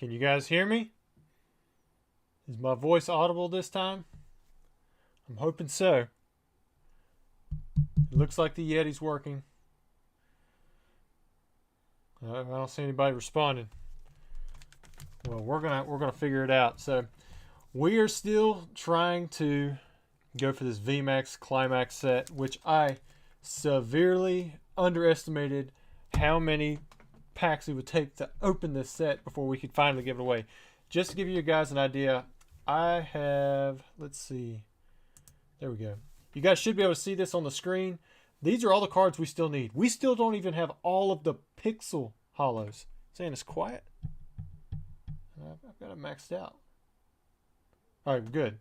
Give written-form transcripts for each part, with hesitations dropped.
Can you guys hear me? Is my voice audible this time? I'm hoping so. It looks like the Yeti's working. I don't see anybody responding. Well, we're gonna figure it out. So we are still trying to go for this VMAX Climax set, which I severely underestimated how many packs it would take to open this set before we could finally give it away. Just to give you guys an idea, I have, let's see, there we go. You guys should be able to see this on the screen. These are all the cards we still need. We still don't even have all of the pixel hollows. Saying it's quiet. I've got it maxed out. All right, good.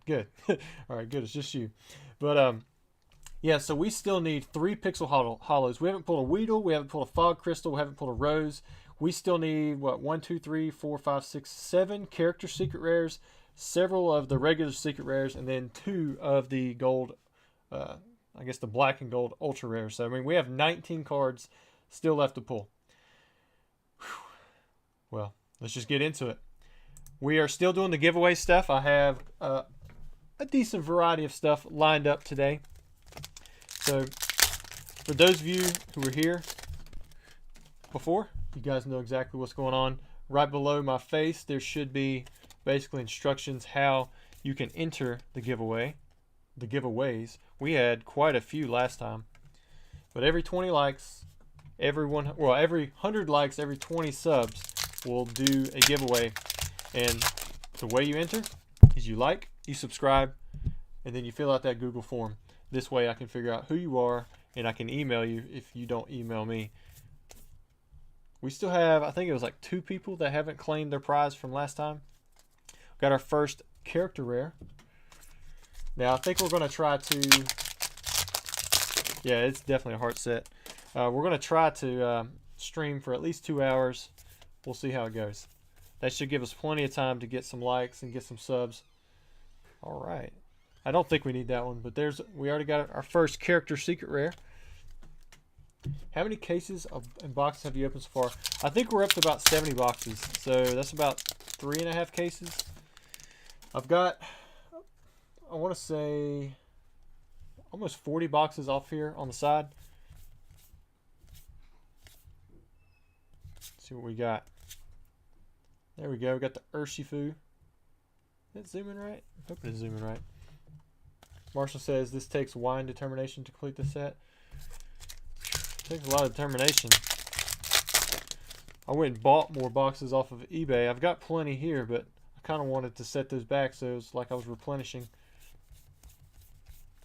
All right, good. It's just you. But yeah, so we still need 3 pixel hollows. We haven't pulled a Weedle. We haven't pulled a Fog Crystal. We haven't pulled a Rose. We still need, what, 1, 2, 3, 4, 5, 6, 7 character secret rares, several of the regular secret rares, and then 2 of the gold, I guess the black and gold ultra rares. So, I mean, we have 19 cards still left to pull. Whew. Well, let's just get into it. We are still doing the giveaway stuff. I have a decent variety of stuff lined up today. So, for those of you who were here before, you guys know exactly what's going on. Right below my face, there should be basically instructions how you can enter the giveaway, the giveaways. We had quite a few last time, but every 20 likes, every 100 likes, every 20 subs, we'll do a giveaway. And the way you enter is you like, you subscribe, and then you fill out that Google form. This way I can figure out who you are, and I can email you if you don't email me. We still have, I think it was like 2 people that haven't claimed their prize from last time. Got our first character rare. Now I think we're going to try to, yeah, it's definitely a heart set. We're going to try to stream for at least 2 hours. We'll see how it goes. That should give us plenty of time to get some likes and get some subs. All right. I don't think we need that one, but we already got our first character secret rare. How many cases and boxes have you opened so far? I think we're up to about 70 boxes, so that's about 3.5 cases. I've got, I want to say, almost 40 boxes off here on the side. Let's see what we got. There we go. We got the Urshifu. Is that zooming right? I hope it's zooming right. Marshall says this takes wine determination to complete the set. It takes a lot of determination. I went and bought more boxes off of eBay. I've got plenty here, but I kind of wanted to set those back so it was like I was replenishing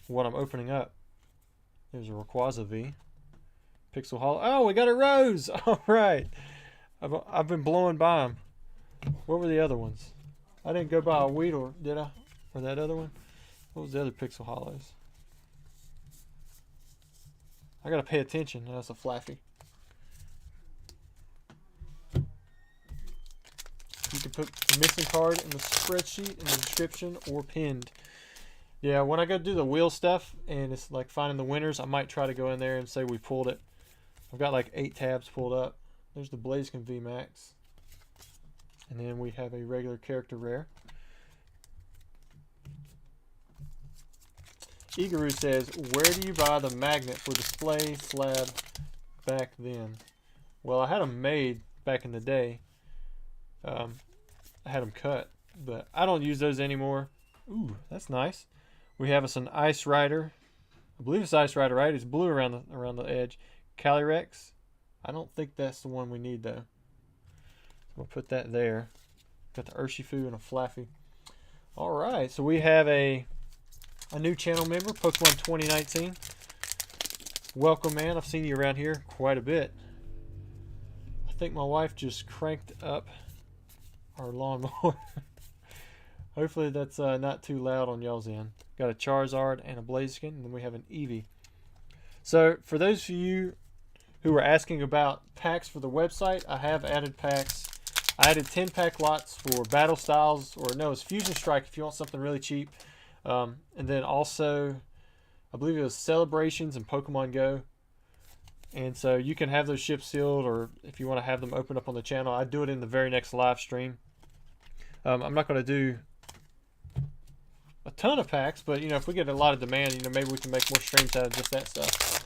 what I'm opening up. There's a Rayquaza V. Pixel Hollow. Oh, we got a Rose! All right. I've been blowing by them. What were the other ones? I didn't go buy a Weedle, did I? Or that other one? What was the other Pixel Hollows? I gotta pay attention. That's a Flaffy. You can put the missing card in the spreadsheet in the description or pinned. Yeah, when I go do the wheel stuff and it's like finding the winners, I might try to go in there and say we pulled it. I've got like 8 tabs pulled up. There's the Blaziken VMAX. And then we have a regular character rare. Igaroo says, where do you buy the magnet for display slab back then? Well, I had them made back in the day. I had them cut, but I don't use those anymore. Ooh, that's nice. We have us an Ice Rider. I believe it's Ice Rider, right? It's blue around the edge. Calyrex. I don't think that's the one we need though. We'll put that there. Got the Urshifu and a Flaffy. All right, so we have a new channel member, Pokemon 2019. Welcome, man. I've seen you around here quite a bit. I think my wife just cranked up our lawnmower. Hopefully that's not too loud on y'all's end. Got a Charizard and a Blaziken, and then we have an Eevee. So for those of you who are asking about packs for the website, I have added packs. I added 10-pack lots for Battle Styles, or no, it's Fusion Strike if you want something really cheap. And then also, I believe it was Celebrations and Pokemon Go. And so you can have those ships sealed, or if you want to have them open up on the channel, I do it in the very next live stream. I'm not going to do a ton of packs, but you know, if we get a lot of demand, you know, maybe we can make more streams out of just that stuff.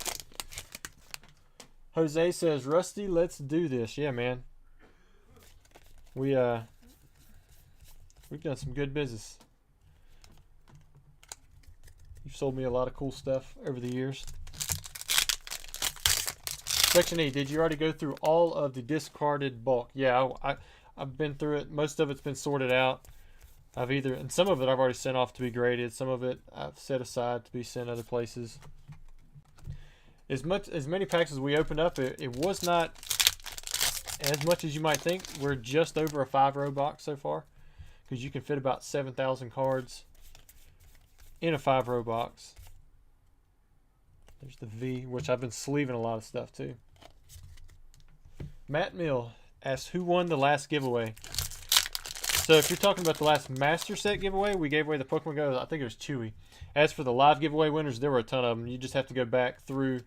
Jose says, Rusty, let's do this. Yeah, man. We've done some good business. You've sold me a lot of cool stuff over the years. Section E, did you already go through all of the discarded bulk? Yeah, I've been through it. Most of it's been sorted out. And some of it I've already sent off to be graded. Some of it I've set aside to be sent other places. As many packs as we opened up, it was not as much as you might think. We're just over a 5-row box so far, because you can fit about 7,000 cards in a 5-row box. There's the V, which I've been sleeving a lot of stuff too. Matt Mill asks, who won the last giveaway? So if you're talking about the last Master Set giveaway, we gave away the Pokemon Go. I think it was Chewy. As for the live giveaway winners, there were a ton of them. You just have to go back through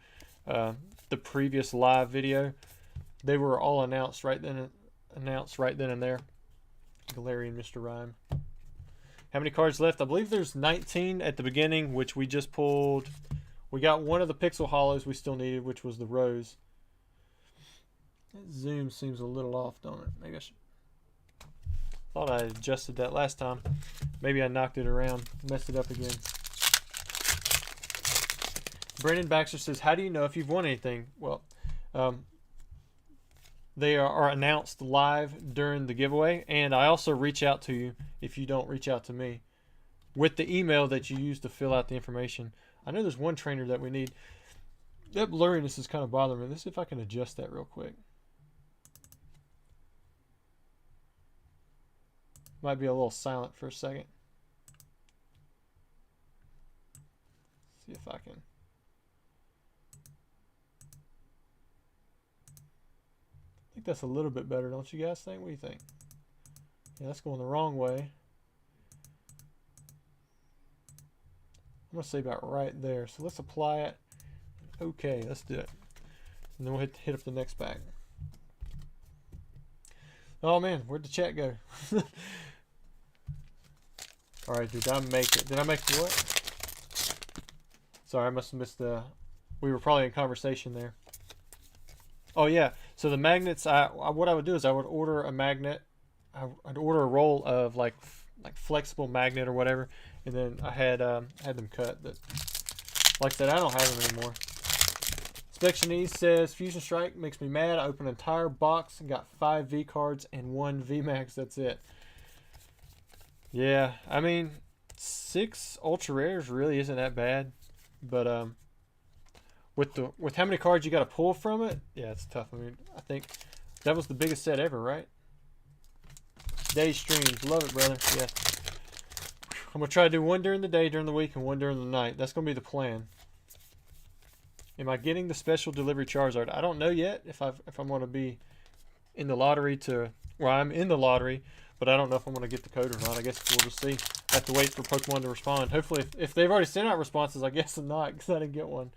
the previous live video. They were all announced right then and there. Galarian, Mr. Rhyme. How many cards left? I believe there's 19 at the beginning, which we just pulled. We got one of the Pixel Hollows we still needed, which was the Rose. That zoom seems a little off, don't it? Maybe I should. Thought I adjusted that last time. Maybe I knocked it around, messed it up again. Brandon Baxter says, how do you know if you've won anything? Well, they are announced live during the giveaway, and I also reach out to you if you don't reach out to me with the email that you use to fill out the information. I know there's one trainer that we need. That blurriness is kind of bothering me. Let's see if I can adjust that real quick. Might be a little silent for a second. See if I can. I think that's a little bit better, don't you guys think? What do you think? Yeah, that's going the wrong way. I'm going to say about right there. So let's apply it. Okay, let's do it. And then we'll hit up the next pack. Oh man, where'd the chat go? Alright, did I make it? Did I make the what? Sorry, I must have missed the... We were probably in conversation there. Oh yeah, so the magnets, what I would do is I would order a magnet. I'd order a roll of like flexible magnet or whatever, and then I had them cut. But like I said, I don't have them anymore. Section E says, Fusion Strike makes me mad. I opened an entire box and got 5 V cards and 1 VMAX. That's it. Yeah, I mean, 6 ultra rares really isn't that bad, but with how many cards you got to pull from it, yeah, it's tough. I mean, I think that was the biggest set ever, right? Day streams, love it, brother. Yeah, I'm gonna try to do one during the day, during the week, and one during the night. That's gonna be the plan. Am I getting the special delivery Charizard? I don't know yet if I'm going to be in the lottery I'm in the lottery, but I don't know if I'm going to get the code or not. I guess we'll just see. I have to wait for Pokemon to respond. Hopefully, if they've already sent out responses, I guess I'm not, because I didn't get one.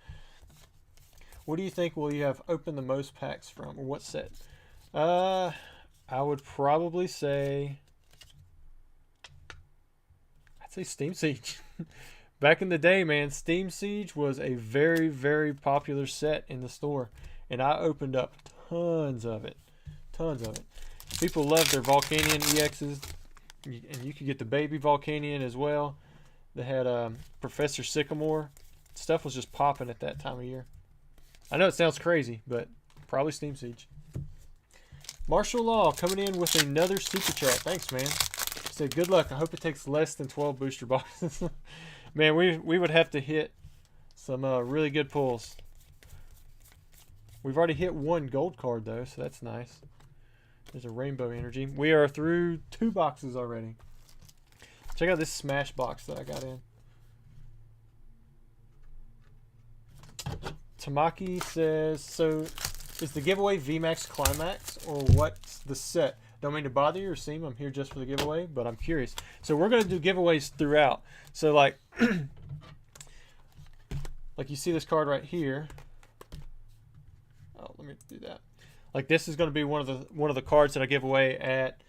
What do you think will you have opened the most packs from, or what set? I would probably say... I'd say Steam Siege. Back in the day, man, Steam Siege was a very, very popular set in the store. And I opened up tons of it. Tons of it. People love their Volcanion EXs. And you could get the baby Volcanion as well. They had Professor Sycamore. Stuff was just popping at that time of year. I know it sounds crazy, but probably Steam Siege. Marshall Law coming in with another super chat. Thanks, man. He said, good luck. I hope it takes less than 12 booster boxes. Man, we would have to hit some really good pulls. We've already hit 1 gold card, though, so that's nice. There's a rainbow energy. We are through 2 boxes already. Check out this smash box that I got in. Tamaki says, so is the giveaway VMAX Climax, or what's the set? Don't mean to bother you or seem I'm here just for the giveaway, but I'm curious. So we're going to do giveaways throughout. So like like you see this card right here. Oh, let me do that. Like this is going to be one of the cards that I give away at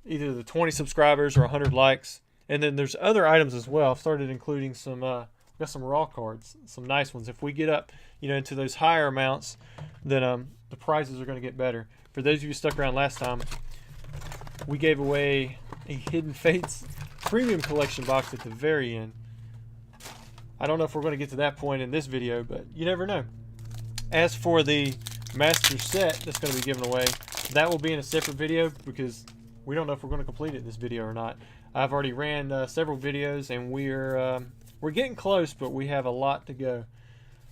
either the 20 subscribers or 100 likes. And then there's other items as well. I've started including some, got some raw cards, some nice ones. If we get up, into those higher amounts, then the prizes are going to get better. For those of you who stuck around last time, we gave away a Hidden Fates premium collection box at the very end. I don't know if we're going to get to that point in this video, but you never know. As for the master set that's going to be given away, that will be in a separate video because we don't know if we're going to complete it in this video or not. I've already ran several videos, and we're getting close, but we have a lot to go.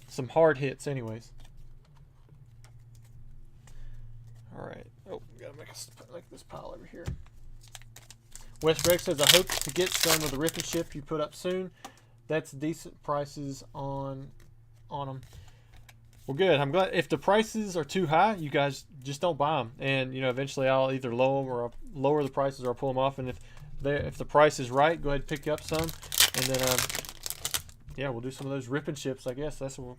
Some hard hits anyways. Alright. Oh, gotta make this pile over here. Wes Greg says, I hope to get some of the rip and ship you put up soon. That's decent prices on them. Well, good. I'm glad. If the prices are too high, you guys just don't buy them. And, eventually I'll either lower the prices or I'll pull them off. And if the price is right, go ahead and pick up some. And then, yeah, we'll do some of those rip and ships, I guess. That's what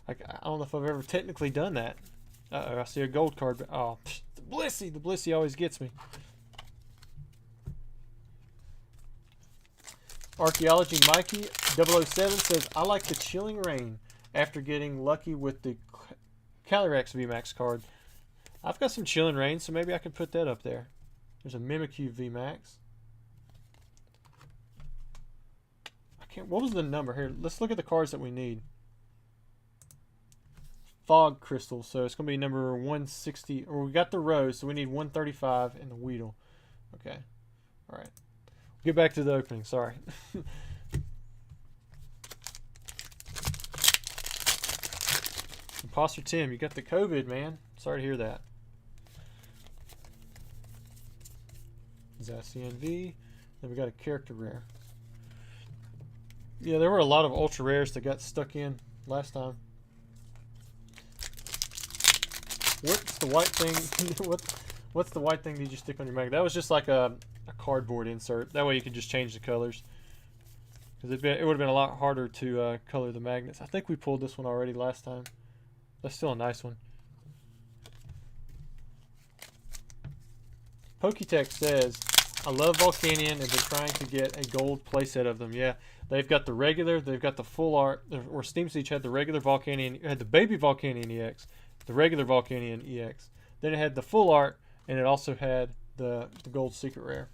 I don't know if I've ever technically done that. Uh-oh, I see a gold card. But, oh, the Blissey. The Blissey always gets me. Archaeology Mikey 007 says, I like the Chilling Rain after getting lucky with the Calyrex VMAX card. I've got some Chilling Rain, so maybe I could put that up there. There's a Mimikyu VMAX. What was the number here? Let's look at the cards that we need. Fog Crystal, so it's going to be number 160. Or we got the Rose, so we need 135 and the Weedle. Okay. All right. Get back to the opening, sorry. Imposter Tim, you got the COVID, man. Sorry to hear that. CNV. Then we got a character rare. Yeah, there were a lot of ultra rares that got stuck in last time. What's the white thing? What's the white thing that you stick on your magnet? That was just like a cardboard insert. That way you could just change the colors. Because it would have been a lot harder to color the magnets. I think we pulled this one already last time. That's still a nice one. Poketech says, I love Volcanion and been trying to get a gold playset of them. Yeah, they've got the regular, they've got the full art, or Steam Siege had the regular Volcanion, it had the baby Volcanion EX, the regular Volcanion EX. Then it had the full art, and it also had the gold secret rare.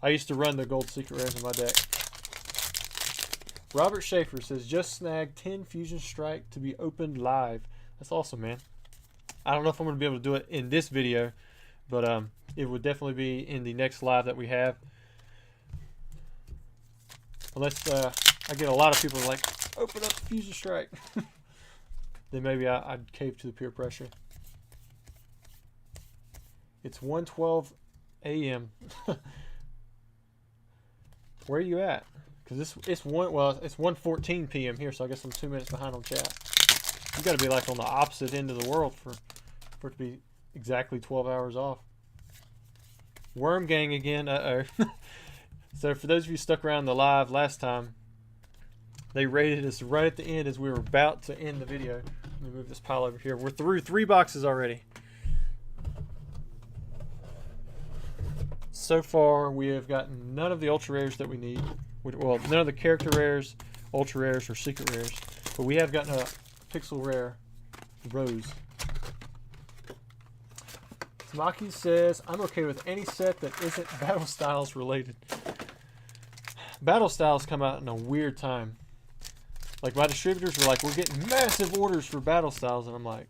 I used to run the gold secret rares in my deck. Robert Schaefer says, just snagged 10 Fusion Strike to be opened live. That's awesome, man. I don't know if I'm going to be able to do it in this video, but it would definitely be in the next live that we have. Unless I get a lot of people like, open up the Fusion Strike. Then maybe I'd cave to the peer pressure. It's 1:12 a.m. Where are you at? Because it's 1:14 p.m. here, so I guess I'm 2 minutes behind on chat. You got to be like on the opposite end of the world for it to be exactly 12 hours off. Worm Gang again. Uh-oh. So for those of you stuck around the live last time, they rated us right at the end as we were about to end the video. Let me move this pile over here. We're through 3 boxes already. So far, we have gotten none of the ultra rares that we need. Well, none of the character rares, ultra rares, or secret rares. But we have gotten a pixel rare Rose. Smaki says, I'm okay with any set that isn't Battle Styles related. Battle Styles come out in a weird time. Like, my distributors were like, we're getting massive orders for Battle Styles. And I'm like,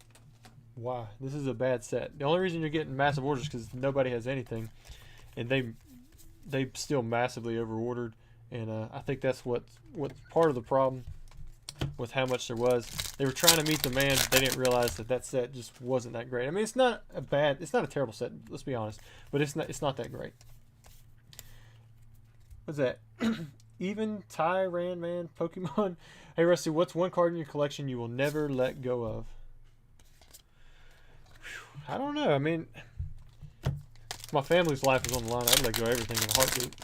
why? This is a bad set. The only reason you're getting massive orders is because nobody has anything. And they still massively overordered. And I think that's what's part of the problem with how much there was. They were trying to meet demand, but they didn't realize that set just wasn't that great. I mean, it's not a terrible set, let's be honest, but it's not that great. What's that? Even Tyran Man Pokemon. Hey Rusty, what's one card in your collection you will never let go of? Whew, I don't know. I mean, if my family's life was on the line, I'd let go of everything in a heartbeat.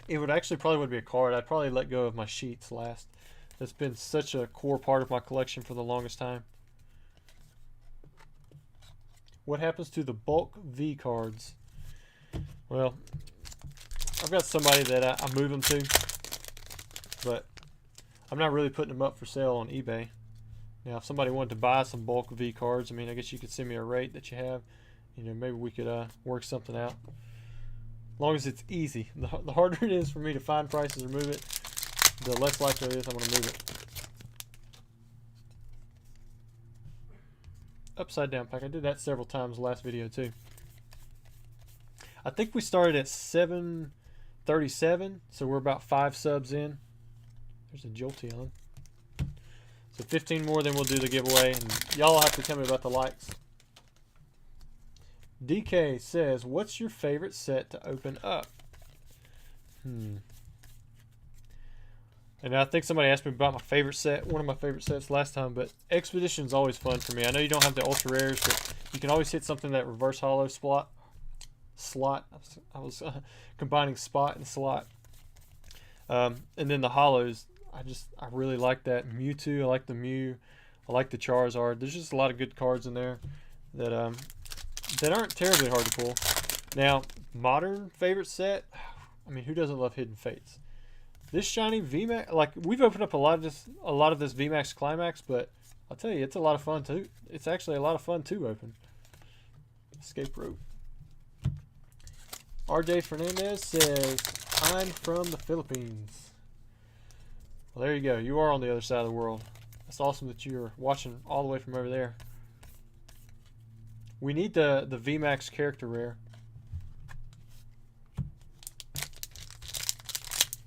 It would actually probably be a card. I'd probably let go of my sheets last. That's been such a core part of my collection for the longest time. What happens to the bulk V cards? Well, I've got somebody that I move them to, but I'm not really putting them up for sale on eBay. Now, if somebody wanted to buy some bulk V cards, I mean, I guess you could send me a rate that you have. You know, maybe we could work something out. As long as it's easy. The harder it is for me to find prices or move it, the less likely it is I'm going to move it. Upside down pack. I did that several times last video too. I think we started at 737, so we're about 5 subs in. There's a Jolteon. So 15 more, then we'll do the giveaway, and y'all have to tell me about the likes. DK says, what's your favorite set to open up? And I think somebody asked me about my favorite set, one of my favorite sets last time, but Expedition's always fun for me. I know you don't have the ultra rares, but you can always hit something that reverse hollow slot. I was combining spot and slot. And then the hollows, I really like that Mewtwo. I like the Mew. I like the Charizard. There's just a lot of good cards in there that aren't terribly hard to pull. Now, modern favorite set. I mean, who doesn't love Hidden Fates? This shiny VMAX, like we've opened up a lot of this VMAX Climax, but I'll tell you, it's a lot of fun too. It's actually a lot of fun to open. Escape rope. RJ Fernandez says, I'm from the Philippines. Well, there you go. You are on the other side of the world. That's awesome that you're watching all the way from over there. We need the VMAX character rare.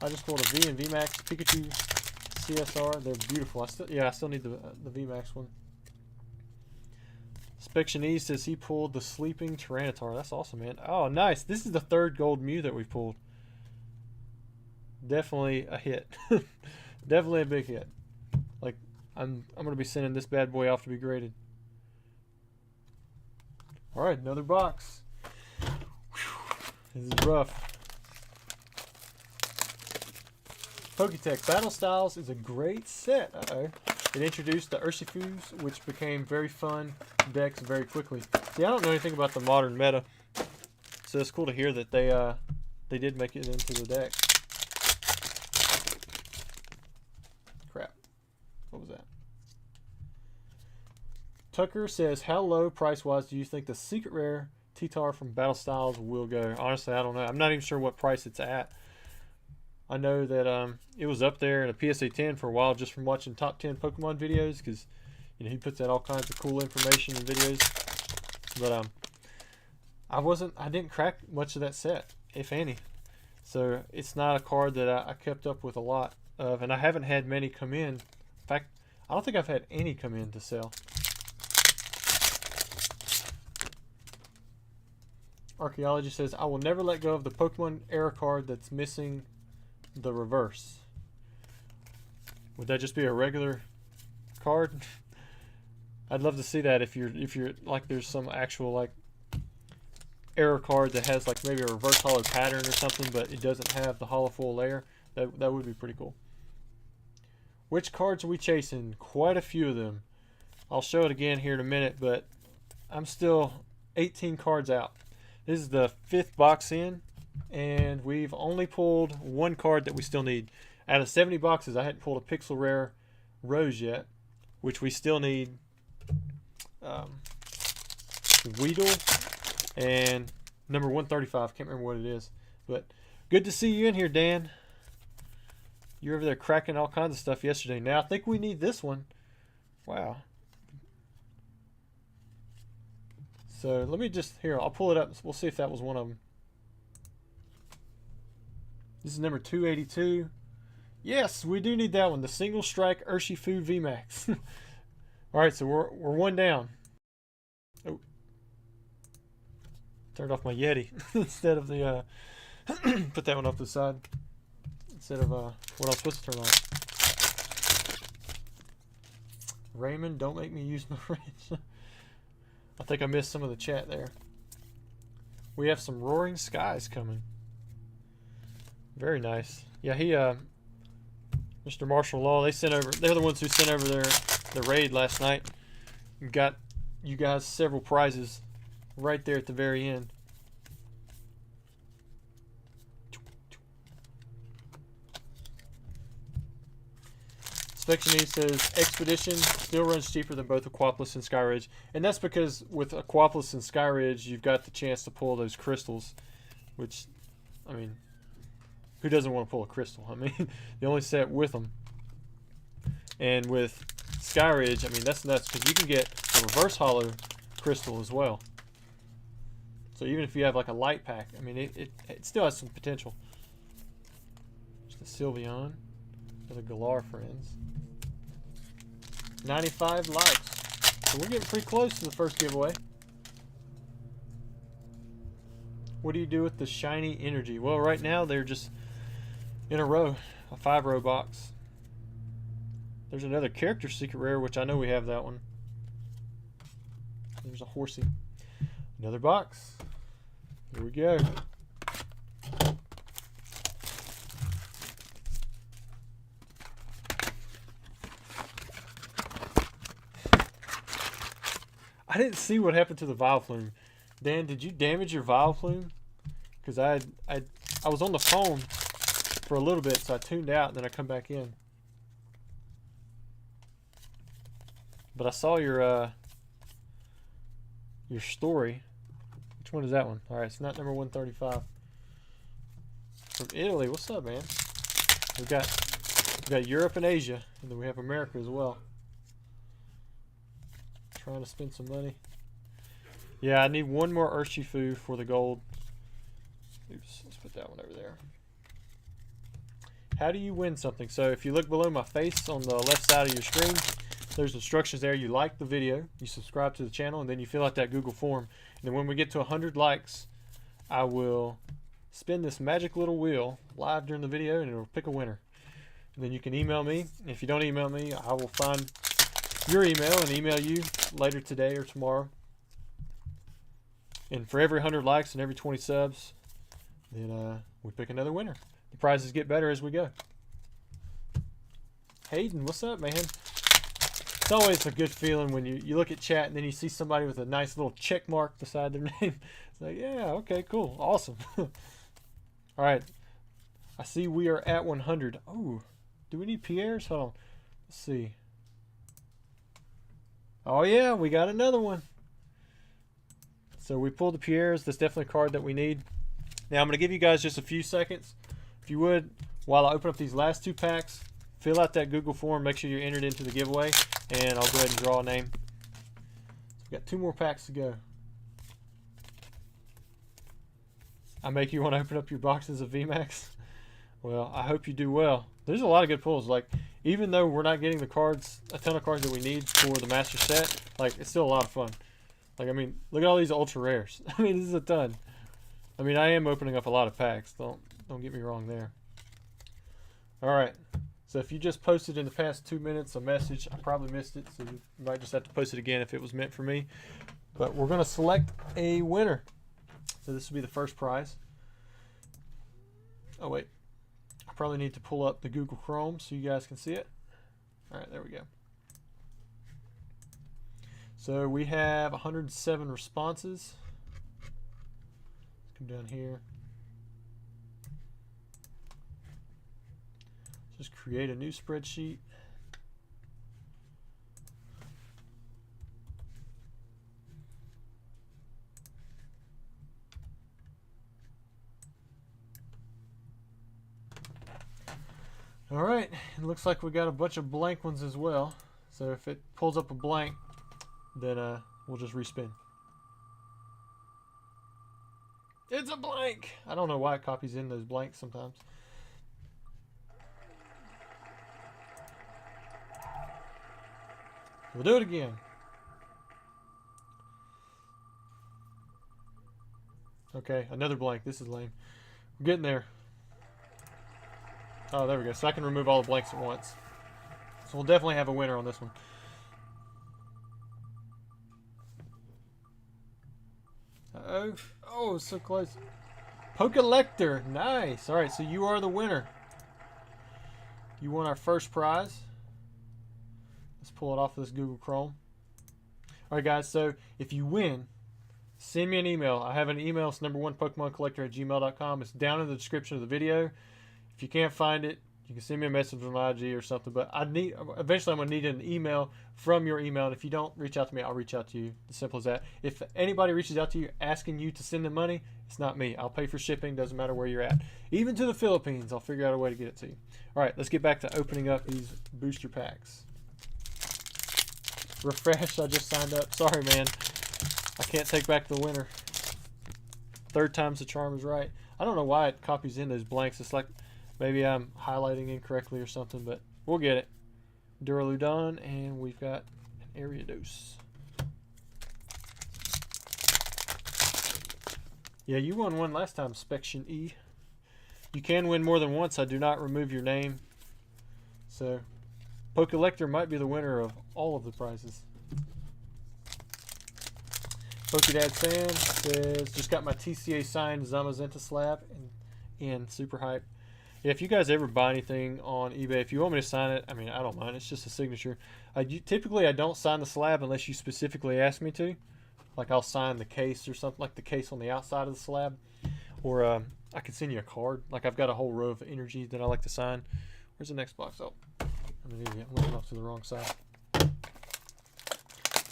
I just pulled a V and VMAX Pikachu CSR. They're beautiful. I still need the VMAX one. Spectionese says he pulled the Sleeping Tyranitar. That's awesome, man. Oh, nice. This is the 3rd gold Mew that we've pulled. Definitely a hit. Definitely a big hit. Like, I'm going to be sending this bad boy off to be graded. All right, another box. This is rough. Poketech Battle Styles is a great set. It introduced the Urshifus, which became very fun decks very quickly. See, I don't know anything about the modern meta, so it's cool to hear that they did make it into the deck. Crap. What was that? Tucker says, how low price-wise do you think the secret rare T-Tar from Battle Styles will go? Honestly, I don't know. I'm not even sure what price it's at. I know that it was up there in a PSA 10 for a while just from watching top 10 Pokemon videos, because you know he puts out all kinds of cool information in videos. But I didn't crack much of that set, if any. So it's not a card that I kept up with a lot of, and I haven't had many come in. In fact, I don't think I've had any come in to sell. Archaeology says, I will never let go of the Pokemon era card that's missing the reverse. Would that just be a regular card? I'd love to see that if you're like there's some actual like error card that has like maybe a reverse hollow pattern or something, but it doesn't have the hollow full layer. That would be pretty cool. Which cards are we chasing? Quite a few of them. I'll show it again here in a minute, but I'm still 18 cards out. This is the 5th box in, and we've only pulled 1 card that we still need. Out of 70 boxes, I hadn't pulled a Pixel Rare Rose yet, which we still need Weedle and number 135. Can't remember what it is. But good to see you in here, Dan. You were over there cracking all kinds of stuff yesterday. Now I think we need this one. Wow. So let me just, here, I'll pull it up. We'll see if that was one of them. This is number 282. Yes, we do need that one. The Single Strike Urshifu VMAX. All right, so we're 1 down. Oh. Turned off my Yeti instead of the, put that one off to the side. Instead of what I was supposed to turn on. Raymond, don't make me use my wrench. I think I missed some of the chat there. We have some Roaring Skies coming. Very nice. Yeah, he, Mr. Marshall Law, they're the ones who sent over their raid last night. Got you guys several prizes right there at the very end. Spection says Expedition still runs cheaper than both Aquapolis and Skyridge, and that's because with Aquapolis and Skyridge, you've got the chance to pull those crystals, which, I mean, who doesn't want to pull a crystal? I mean, the only set with them. And with Skyridge, I mean, that's nuts because you can get a reverse hollow crystal as well. So even if you have like a light pack, I mean, it still has some potential. Just a Sylveon for the Galar friends. 95 likes. So we're getting pretty close to the first giveaway. What do you do with the shiny energy? Well, right now they're just in a row, a 5-row box. There's another character secret rare, which I know we have that one. There's a horsey. Another box. Here we go. I didn't see what happened to the Vileplume. Dan, did you damage your Vileplume? Because I was on the phone for a little bit, so I tuned out and then I come back in. But I saw your story. Which one is that one? All right, it's not number 135. From Italy. What's up, man? We got Europe and Asia, and then we have America as well. Trying to spend some money. Yeah, I need one more Urshifu for the gold. Oops, let's put that one over there. How do you win something? So if you look below my face on the left side of your screen, there's instructions there. You like the video, you subscribe to the channel, and then you fill out that Google form. And then when we get to 100 likes, I will spin this magic little wheel live during the video, and it'll pick a winner. And then you can email me. If you don't email me, I will find your email and email you later today or tomorrow. And for every 100 likes and every 20 subs, then we pick another winner. The prizes get better as we go. Hayden, what's up, man? It's always a good feeling when you look at chat and then you see somebody with a nice little check mark beside their name. It's like, yeah, okay, cool, awesome. All right, I see we are at 100. Oh, do we need Pierres? Hold on, let's see. Oh yeah, we got another one. So we pulled the Pierres. That's definitely a card that we need. Now I'm going to give you guys just a few seconds. If you would, while I open up these last 2 packs, fill out that Google form. Make sure you're entered into the giveaway, and I'll go ahead and draw a name. So we've got 2 more packs to go. I make you want to open up your boxes of VMAX? Well, I hope you do well. There's a lot of good pulls. Like, even though we're not getting the cards, a ton of cards that we need for the master set, like, it's still a lot of fun. Like, I mean, look at all these ultra rares. I mean, this is a ton. I mean, I am opening up a lot of packs. Don't get me wrong there. All right. So if you just posted in the past 2 minutes a message, I probably missed it, so you might just have to post it again if it was meant for me. But we're going to select a winner. So this will be the first prize. Oh, wait. I probably need to pull up the Google Chrome so you guys can see it. All right, there we go. So we have 107 responses. Let's come down here. Just create a new spreadsheet. All right, it looks like we got a bunch of blank ones as well. So if it pulls up a blank, then we'll just respin. It's a blank! I don't know why it copies in those blanks sometimes. We'll do it again. Okay, another blank. This is lame. We're getting there. Oh, there we go. So I can remove all the blanks at once. So we'll definitely have a winner on this one. Uh-oh. Oh, so close. Pokelector. Nice. All right, so you are the winner. You won our first prize. Let's pull it off of this Google Chrome. All right, guys, so if you win, send me an email. I have an email. It's number1PokemonCollector@gmail.com. It's down in the description of the video. If you can't find it, You can send me a message on IG or something, but eventually I'm gonna need an email from your email. And if you don't reach out to me, I'll reach out to you. As simple as that. If anybody reaches out to you asking you to send them money, it's not me. I'll pay for shipping. Doesn't matter where you're at. Even to the Philippines, I'll figure out a way to get it to you. All right, let's get back to opening up these booster packs. Refresh. I just signed up. Sorry, man. I can't take back the winner. Third time's the charm is right. I don't know why it copies in those blanks. It's like maybe I'm highlighting incorrectly or something, but we'll get it. Duraludon, and we've got an Ariados. Yeah, you won one last time, Spection E. You can win more than once. I do not remove your name. So, Pokelector might be the winner of all of the prizes. Pokedad Fan says, just got my TCA signed Zamazenta slab and super hype. Yeah, if you guys ever buy anything on eBay, if you want me to sign it, I mean, I don't mind. It's just a signature. Typically, I don't sign the slab unless you specifically ask me to. Like, I'll sign the case or something, like the case on the outside of the slab. Or I could send you a card. Like, I've got a whole row of energy that I like to sign. Where's the next box? Oh, I'm an idiot. I'm looking off to the wrong side.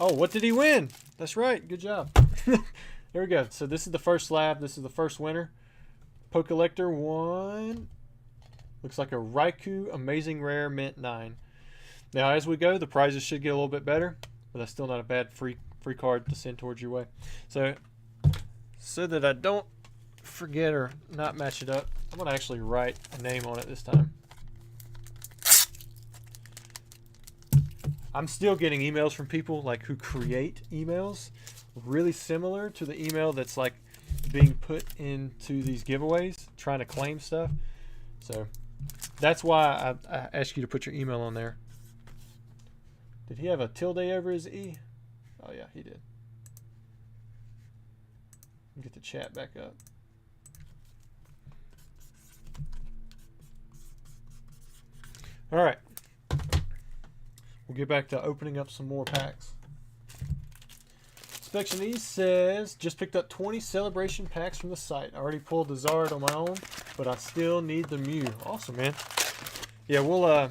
Oh, what did he win? That's right. Good job. There we go. So this is the first slab. This is the first winner. Pokelector won. Looks like a Raikou Amazing Rare Mint 9. Now, as we go, the prizes should get a little bit better, but that's still not a bad free card to send towards your way. So that I don't forget or not match it up, I'm going to actually write a name on it this time. I'm still getting emails from people like who create emails really similar to the email that's like being put into these giveaways, trying to claim stuff. So that's why I asked you to put your email on there. Did he have a tilde over his E? Oh yeah, he did. Get the chat back up. All right. We'll get back to opening up some more packs. Inspection E says, just picked up 20 celebration packs from the site. I already pulled the Zard on my own, but I still need the Mew. Awesome, man. Yeah, we'll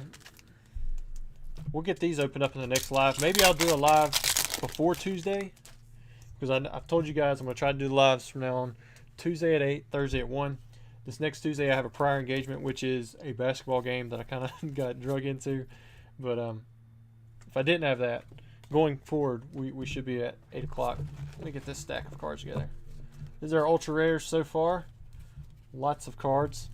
get these opened up in the next live. Maybe I'll do a live before Tuesday, because I've told you guys I'm going to try to do the lives from now on. Tuesday at 8, Thursday at 1. This next Tuesday I have a prior engagement, which is a basketball game that I kind of got drug into. But if I didn't have that, going forward, we should be at 8 o'clock. Let me get this stack of cards together. These are ultra rares so far. Lots of cards.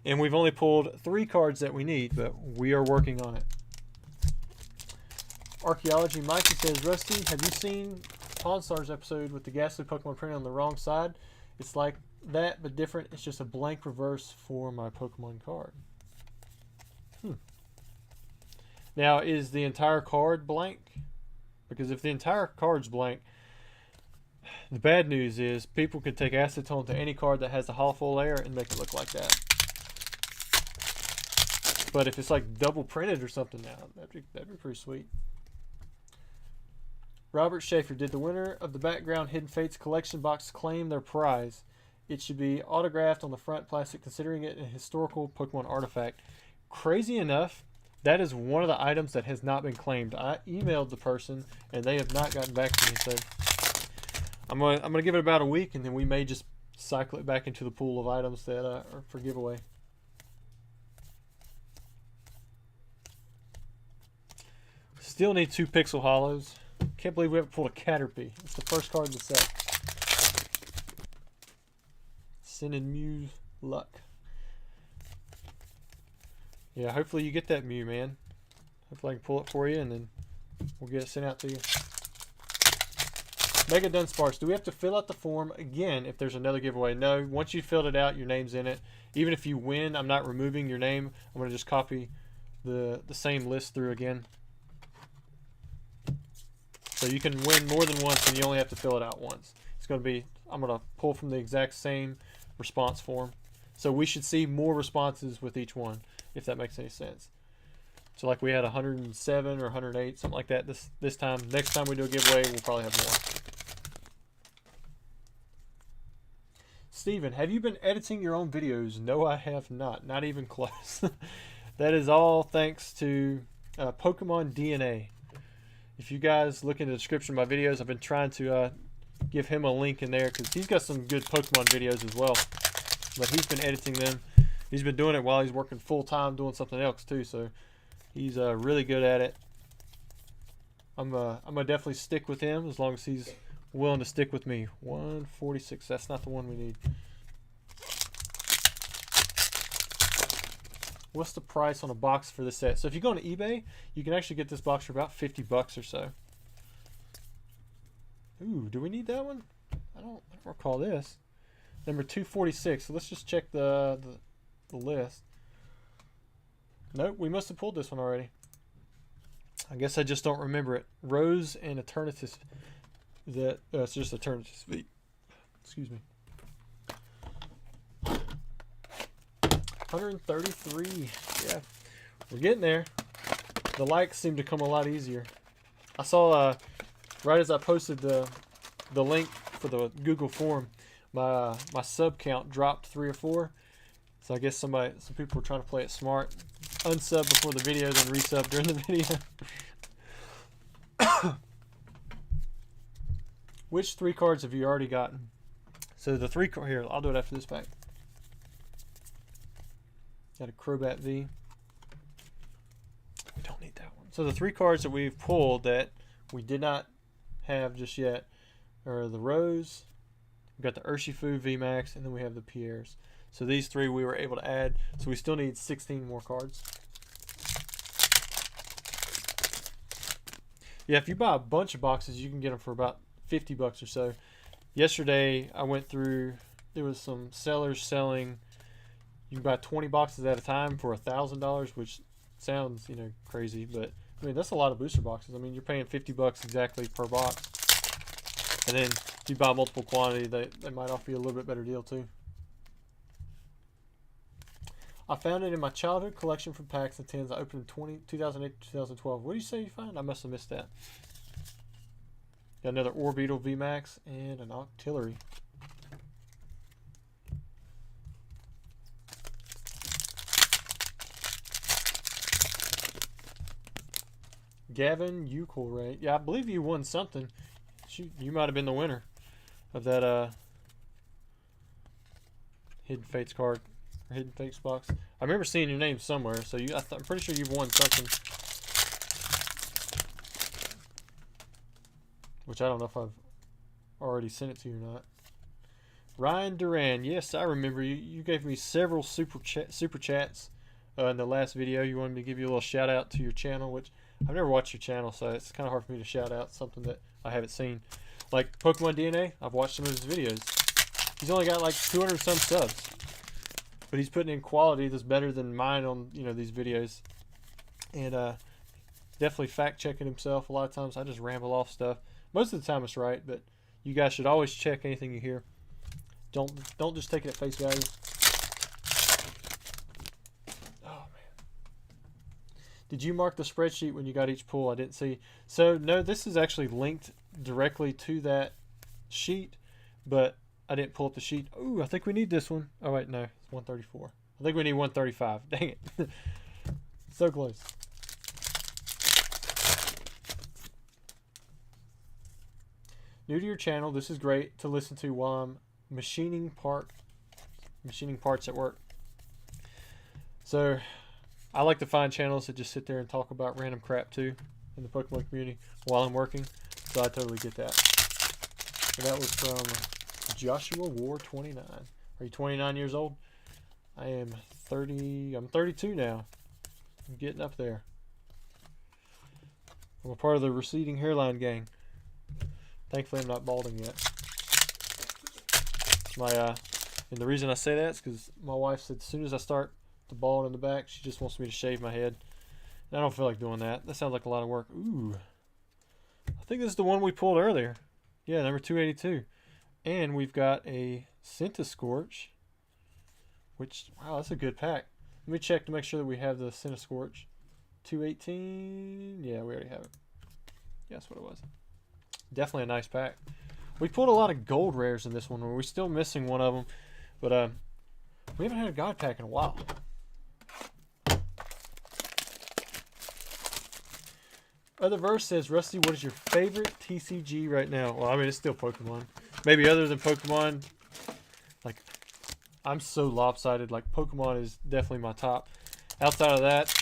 And we've only pulled 3 cards that we need, but we are working on it. Archaeology Mikey says, Rusty, have you seen Pawn Stars episode with the Ghastly Pokemon printed on the wrong side? It's like that, but different. It's just a blank reverse for my Pokemon card. Now, is the entire card blank? Because if the entire card's blank, the bad news is people could take acetone to any card that has the holofoil layer and make it look like that. But if it's like double printed or something now, that'd be pretty sweet. Robert Schaefer, did the winner of the Background Hidden Fates collection box claim their prize? It should be autographed on the front plastic, considering it a historical Pokemon artifact. Crazy enough, that is one of the items that has not been claimed. I emailed the person and they have not gotten back to me. So I'm gonna give it about a week, and then we may just cycle it back into the pool of items that are for giveaway. Still need 2 Pixel Hollows. Can't believe we haven't pulled a Caterpie. It's the first card in the set. Sending Mew luck. Yeah, hopefully you get that Mew, man. Hopefully I can pull it for you, and then we'll get it sent out to you. Mega Dunsparce, do we have to fill out the form again if there's another giveaway? No, once you filled it out, your name's in it. Even if you win, I'm not removing your name. I'm going to just copy the same list through again. So you can win more than once, and you only have to fill it out once. It's going to be, I'm going to pull from the exact same response form. So we should see more responses with each one, if that makes any sense. So like we had 107 or 108, something like that this time. Next time we do a giveaway, we'll probably have more. Steven, have you been editing your own videos? No, I have not. Not even close. That is all thanks to Pokemon DNA. If you guys look in the description of my videos, I've been trying to give him a link in there because he's got some good Pokemon videos as well. But he's been editing them. He's been doing it while he's working full-time doing something else too. So he's really good at it. I'm gonna definitely stick with him as long as he's willing to stick with me. 146. That's not the one we need. What's the price on a box for this set? So if you go on eBay, you can actually get this box for about 50 bucks or so. Ooh, do we need that one? I don't recall this. Number 246. So let's just check the list. Nope, we must have pulled this one already. I guess I just don't remember it. Rose and Eternatus. That it's just Eternatus V. Excuse me. 133. Yeah, we're getting there. The likes seem to come a lot easier. I saw right as I posted the link for the Google form, my sub count dropped 3 or 4. So I guess some people were trying to play it smart. Unsub before the video, then resub during the video. Which 3 cards have you already gotten? So the 3 cards here, I'll do it after this pack. Got a Crobat V. We don't need that one. So the 3 cards that we've pulled that we did not have just yet are the Rose, we've got the Urshifu VMAX, and then we have the Pierres. So these 3 we were able to add. So we still need 16 more cards. Yeah, if you buy a bunch of boxes, you can get them for about 50 bucks or so. Yesterday, I went through, there was some sellers selling, you can buy 20 boxes at a time for $1,000, which sounds, crazy, but I mean, that's a lot of booster boxes. I mean, you're paying 50 bucks exactly per box. And then if you buy multiple quantity, they might offer you a little bit better deal too. I found it in my childhood collection from packs and tins I opened in 2008 to 2012. What did you say you found? I must have missed that. Got another Orbeetle VMAX and an Octillery. Gavin Ukulray. Yeah, I believe you won something. Shoot, you might have been the winner of that Hidden Fates card. Or Hidden Fates box. I remember seeing your name somewhere, so I'm pretty sure you've won something. Which I don't know if I've already sent it to you or not. Ryan Duran. Yes, I remember you. You gave me several super chats in the last video. You wanted me to give you a little shout out to your channel, which I've never watched your channel, so it's kind of hard for me to shout out something that I haven't seen. Like Pokemon DNA, I've watched some of his videos. He's only got like 200 some subs, but he's putting in quality that's better than mine on these videos. And definitely fact checking himself. A lot of times I just ramble off stuff. Most of the time it's right, but you guys should always check anything you hear. Don't just take it at face value. Oh man. Did you mark the spreadsheet when you got each pull? I didn't see. So no, this is actually linked directly to that sheet, but I didn't pull up the sheet. Ooh, I think we need this one. Oh wait, no, it's 134. I think we need 135. Dang it. So close. New to your channel, this is great to listen to while I'm machining parts at work. So I like to find channels that just sit there and talk about random crap too in the Pokemon community while I'm working. So I totally get that. So that was from Joshua War 29. Are you 29 years old? I am 30. I'm 32 now. I'm getting up there. I'm a part of the receding hairline gang. Thankfully, I'm not balding yet. And the reason I say that is because my wife said as soon as I start to bald in the back, she just wants me to shave my head. And I don't feel like doing that. That sounds like a lot of work. Ooh. I think this is the one we pulled earlier. Yeah, number 282. And we've got a Centiskorch, which, wow, that's a good pack. Let me check to make sure that we have the Centiskorch. 218. Yeah, we already have it. Yeah, that's what it was. Definitely a nice pack. We pulled a lot of gold rares in this one. We're still missing one of them. But we haven't had a God pack in a while. Other verse says, Rusty, what is your favorite TCG right now? Well, I mean, it's still Pokemon. Maybe other than Pokemon, like, I'm so lopsided. Like, Pokemon is definitely my top. Outside of that,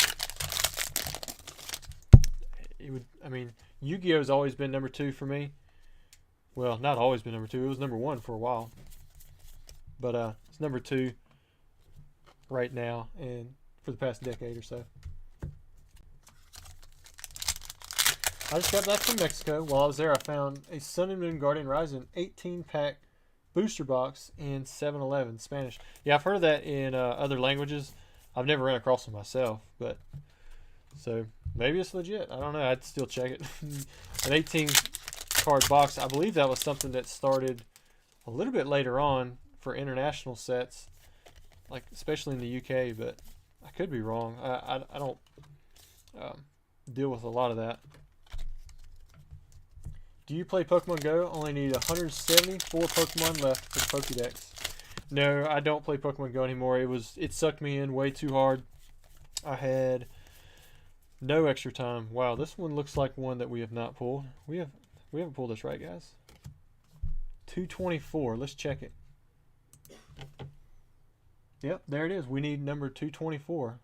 I mean, Yu-Gi-Oh's always been number 2 for me. Well, not always been number 2. It was number 1 for a while. But it's number 2 right now and for the past decade or so. I just got back from Mexico. While I was there, I found a Sun and Moon Guardian Rising 18-pack booster box in 7-Eleven, Spanish. Yeah, I've heard of that in other languages. I've never ran across them myself, but so maybe it's legit. I don't know. I'd still check it. An 18-card box. I believe that was something that started a little bit later on for international sets, like especially in the UK, but I could be wrong. I don't deal with a lot of that. Do you play Pokemon Go? Only need 174 Pokemon left for the Pokédex. No, I don't play Pokemon Go anymore. It sucked me in way too hard. I had no extra time. Wow, this one looks like one that we have not pulled. We haven't pulled this, right, guys? 224. Let's check it. Yep, there it is. We need number 224.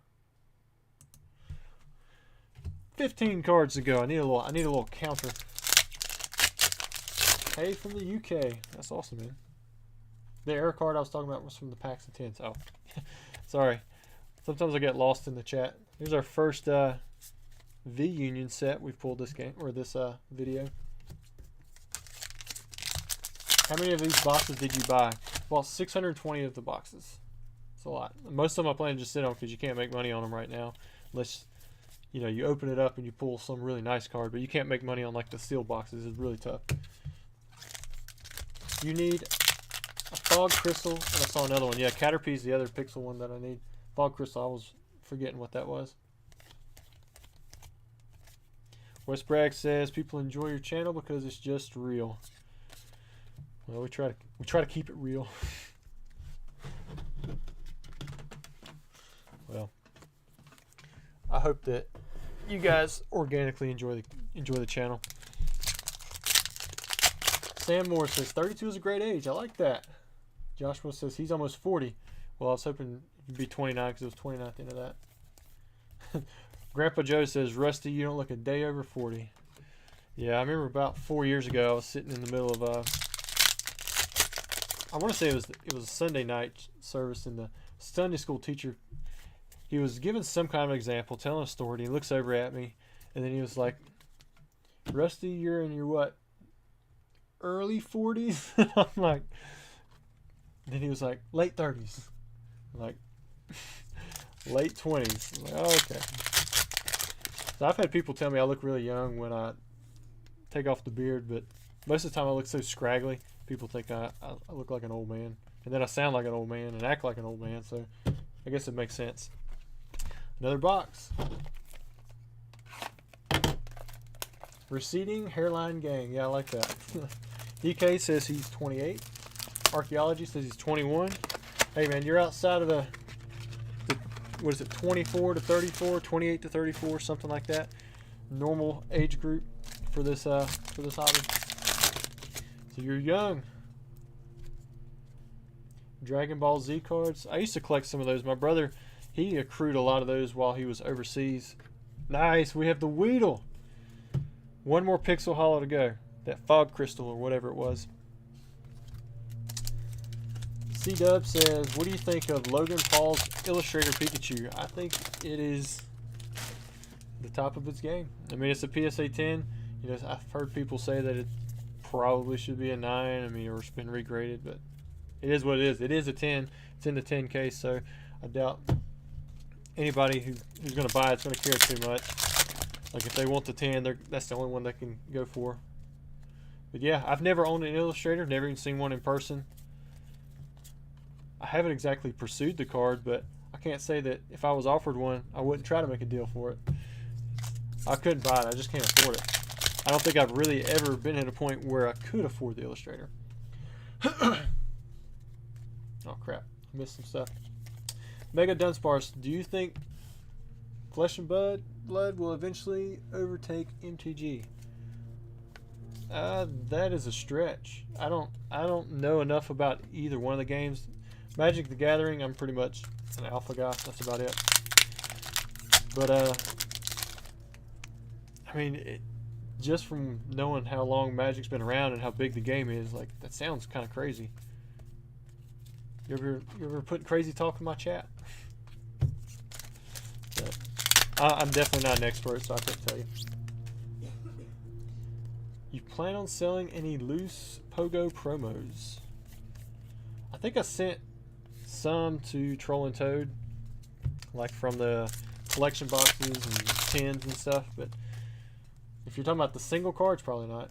15 cards to go. I need a little counter. Hey, from the UK. That's awesome, man. The error card I was talking about was from the packs of 10s. Oh, sorry. Sometimes I get lost in the chat. Here's our first V-Union set we've pulled this game, or this video. How many of these boxes did you buy? Well, 620 of the boxes. It's a lot. Most of them I plan to just sit on because you can't make money on them right now. Unless, you know, you open it up and you pull some really nice card. But you can't make money on, like, the sealed boxes. It's really tough. You need a Fog Crystal, and I saw another one. Yeah, Caterpie's the other pixel one that I need. Fog Crystal, I was forgetting what that was. Wes Bragg says, people enjoy your channel because it's just real. Well, we try to keep it real. Well, I hope that you guys organically enjoy the channel. Sam Moore says 32 is a great age. I like that. Joshua says he's almost 40. Well, I was hoping you'd be 29 because it was 29 at the end of that. Grandpa Joe says, Rusty, you don't look a day over 40. Yeah, I remember about 4 years ago I was sitting in the middle of I want to say it was a Sunday night service, and the Sunday school teacher, he was giving some kind of example, telling a story, and he looks over at me, and then he was like, Rusty, you're in your what? Early 40s? I'm like, then he was like, late 30s. I'm like, late 20s. I'm like, oh, okay. So I've had people tell me I look really young when I take off the beard, but most of the time I look so scraggly, people think I look like an old man. And then I sound like an old man and act like an old man, so I guess it makes sense. Another box. Receding Hairline Gang. Yeah, I like that. DK says he's 28. Archaeology says he's 21. Hey, man, you're outside of the what is it, 24 to 34, 28 to 34, something like that. Normal age group for this hobby. So you're young. Dragon Ball Z cards. I used to collect some of those. My brother, he accrued a lot of those while he was overseas. Nice. We have the Weedle. One more Pixel Hollow to go. That Fog Crystal or whatever it was. C-Dub says, what do you think of Logan Paul's Illustrator Pikachu? I think it is the top of its game. I mean, it's a PSA 10. You know, I've heard people say that it probably should be a 9. I mean, or it's been regraded, but it is what it is. It is a 10. It's in the 10 case, so I doubt anybody who's going to buy it's going to care too much. Like, if they want the 10, that's the only one they can go for. But yeah, I've never owned an Illustrator, never even seen one in person. I haven't exactly pursued the card, but I can't say that if I was offered one, I wouldn't try to make a deal for it. I couldn't buy it. I just can't afford it. I don't think I've really ever been at a point where I could afford the Illustrator. Oh crap, missed some stuff. Mega Dunsparce, do you think Flesh and Blood will eventually overtake MTG? That is a stretch. I don't know enough about either one of the games. Magic the Gathering, I'm pretty much an alpha guy. That's about it. But I mean, just from knowing how long Magic's been around and how big the game is, like, that sounds kind of crazy. You ever put crazy talk in my chat? But I'm definitely not an expert, so I couldn't tell you. You plan on selling any loose Pogo promos? I think I sent some to Troll and Toad, like from the collection boxes and tins and stuff, but if you're talking about the single cards, probably not.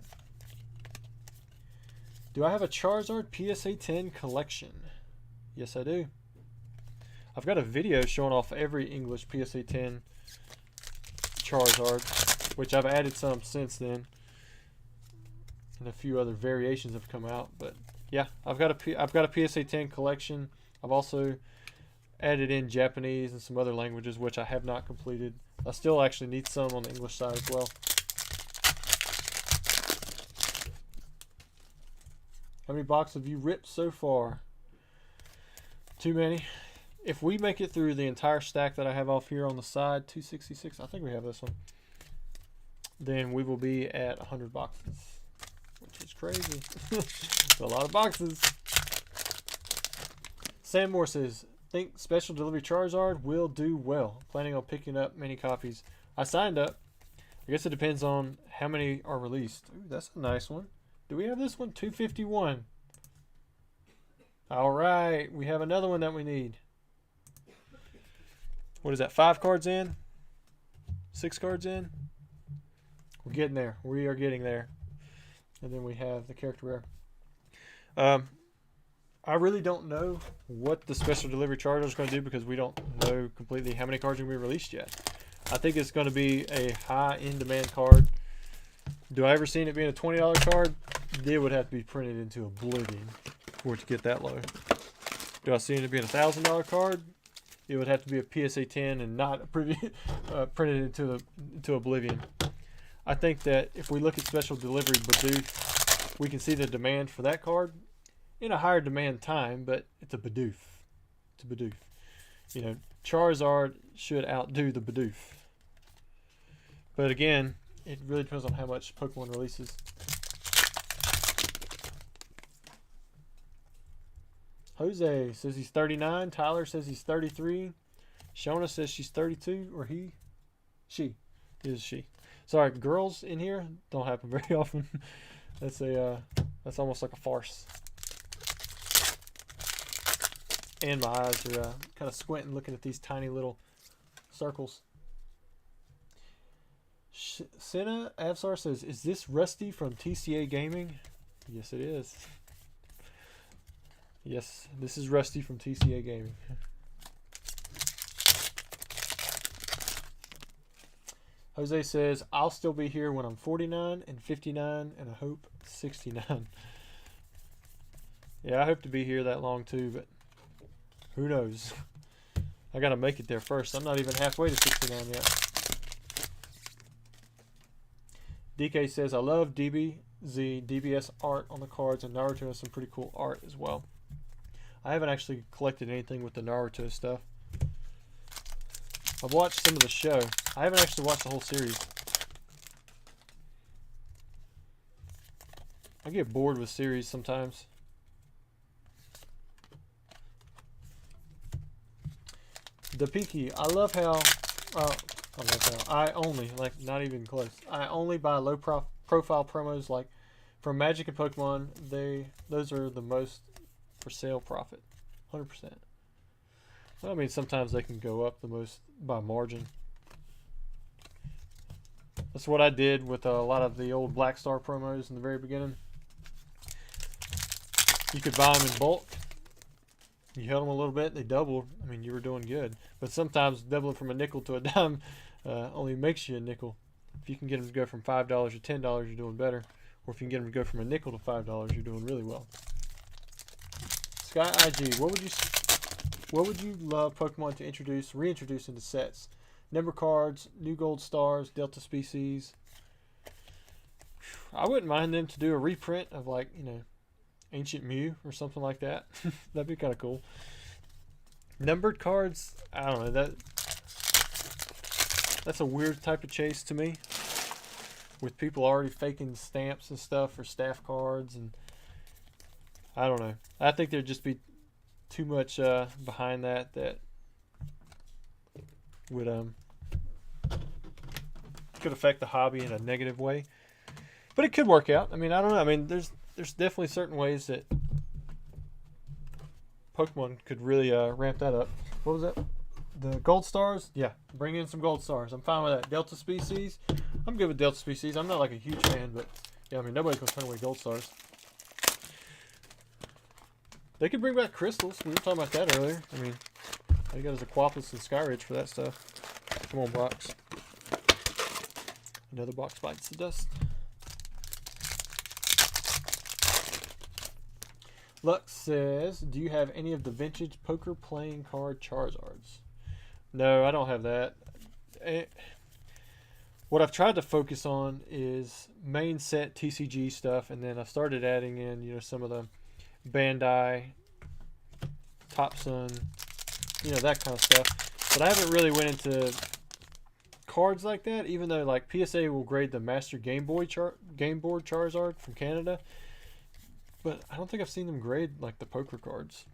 Do I have a Charizard PSA 10 collection? Yes, I do. I've got a video showing off every English PSA 10 Charizard, which I've added some since then, and a few other variations have come out. But yeah, I've got a PSA 10 collection. I've also added in Japanese and some other languages, which I have not completed. I still actually need some on the English side as well. How many boxes have you ripped so far? Too many. If we make it through the entire stack that I have off here on the side, 266, I think we have this one, then we will be at 100 boxes, which is crazy. A lot of boxes. Sam Moore says, think Special Delivery Charizard will do well. Planning on picking up many copies. I signed up. I guess it depends on how many are released. Ooh, that's a nice one. Do we have this one? 251. All right, we have another one that we need. What is that, 5 cards in? 6 cards in? We're getting there. We are getting there. And then we have the character rare. I really don't know what the Special Delivery Charizard is going to do because we don't know completely how many cards are going to be released yet. I think it's going to be a high in-demand card. Do I ever seen it being a $20 card? It would have to be printed into oblivion for it to get that low. Do I see it being a $1,000 card? It would have to be a PSA 10 and not printed into oblivion. I think that if we look at Special Delivery Bidoof, we can see the demand for that card in a higher demand time, but it's a Bidoof. It's a Bidoof. You know, Charizard should outdo the Bidoof. But again, it really depends on how much Pokemon releases. Jose says he's 39. Tyler says he's 33. Shona says she's 32. Or he? She. It is she. Sorry, girls in here don't happen very often. That's almost like a farce. And my eyes are kind of squinting looking at these tiny little circles. Senna Avsar says, is this Rusty from TCA Gaming? Yes, it is. Yes, this is Rusty from TCA Gaming. Jose says, I'll still be here when I'm 49 and 59 and I hope 69. Yeah, I hope to be here that long too, but who knows? I got to make it there first. I'm not even halfway to 69 yet. DK says, I love DBS art on the cards, and Naruto has some pretty cool art as well. I haven't actually collected anything with the Naruto stuff. I've watched some of the show. I haven't actually watched the whole series. I get bored with series sometimes. The Peaky, I love how I only, like, not even close. I only buy low profile promos, like from Magic and Pokemon. Those are the most for sale profit, 100%. Well, I mean, sometimes they can go up the most by margin. That's what I did with a lot of the old Black Star promos in the very beginning. You could buy them in bulk. You held them a little bit, they doubled. I mean, you were doing good. But sometimes doubling from a nickel to a dime only makes you a nickel. If you can get them to go from $5 to $10, you're doing better. Or if you can get them to go from a nickel to $5, you're doing really well. Sky IG, what would you love Pokemon to reintroduce into sets? Number cards, new gold stars, Delta species. I wouldn't mind them to do a reprint of, like, you know, Ancient Mew or something like that. That'd be kind of cool. Numbered cards, I don't know, that's a weird type of chase to me, with people already faking stamps and stuff for staff cards, and I don't know. I think there'd just be too much behind that would could affect the hobby in a negative way. But it could work out. I mean, I don't know. I mean, there's definitely certain ways that Pokemon could really ramp that up. What was that? The gold stars? Yeah, bring in some gold stars. I'm fine with that. Delta species? I'm good with Delta species. I'm not like a huge fan, but yeah, I mean, nobody's going to turn away gold stars. They could bring back crystals. We were talking about that earlier. I mean, all you got is Aquapus and Skyridge for that stuff. Come on, box. Another box bites the dust. Lux says, do you have any of the vintage poker playing card Charizards? No, I don't have that. What I've tried to focus on is main set TCG stuff, and then I started adding in, you know, some of the Bandai, Top Sun, you know, that kind of stuff. But I haven't really went into cards like that, even though, like, PSA will grade the Master Game Board Charizard from Canada. But I don't think I've seen them grade, like, the poker cards.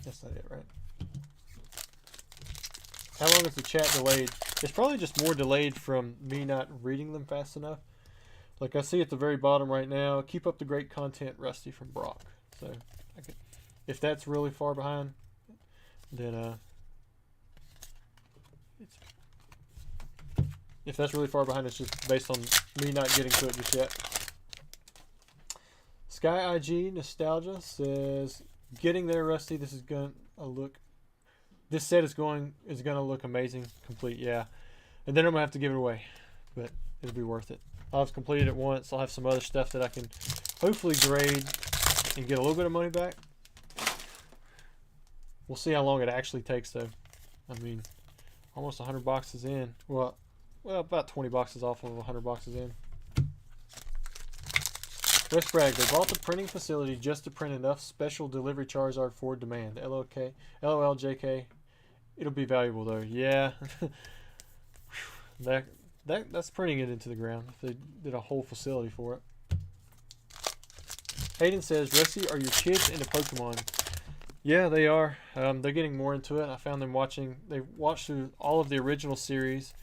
That's not it, right? How long is the chat delayed? It's probably just more delayed from me not reading them fast enough. Like, I see at the very bottom right now, keep up the great content, Rusty, from Brock. So, if that's really far behind, then, if that's really far behind, it's just based on me not getting to it just yet. Sky IG Nostalgia says, getting there, Rusty. This is gonna look. This set is gonna look amazing, complete. Yeah, and then I'm gonna have to give it away, but it'll be worth it. I'll have completed it once. I'll have some other stuff that I can hopefully grade and get a little bit of money back. We'll see how long it actually takes, though. I mean, almost 100 boxes in. Well, about 20 boxes off of 100 boxes in. West Bragg, they bought the printing facility just to print enough special delivery Charizard for demand. LOL, JK. It'll be valuable, though. Yeah. That's printing it into the ground if they did a whole facility for it. Hayden says, Rusty, are your kids into Pokemon? Yeah, they are. They're getting more into it. I found them watching. They watched through all of the original series,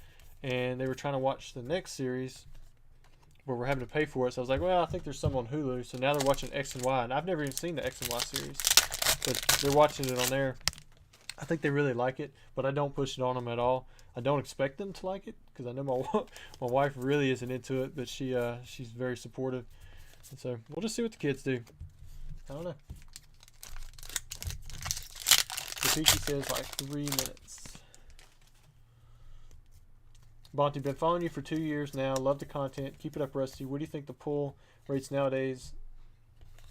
and they were trying to watch the next series, but we're having to pay for it. So I was like, well, I think there's some on Hulu. So now they're watching X and Y, and I've never even seen the X and Y series, but they're watching it on there. I think they really like it, but I don't push it on them at all. I don't expect them to like it because I know my wife really isn't into it, but she's very supportive. And so we'll just see what the kids do. I don't know. The Peachy says like 3 minutes. Bonte, been following you for 2 years now. Love the content. Keep it up, Rusty. What do you think the pull rates nowadays?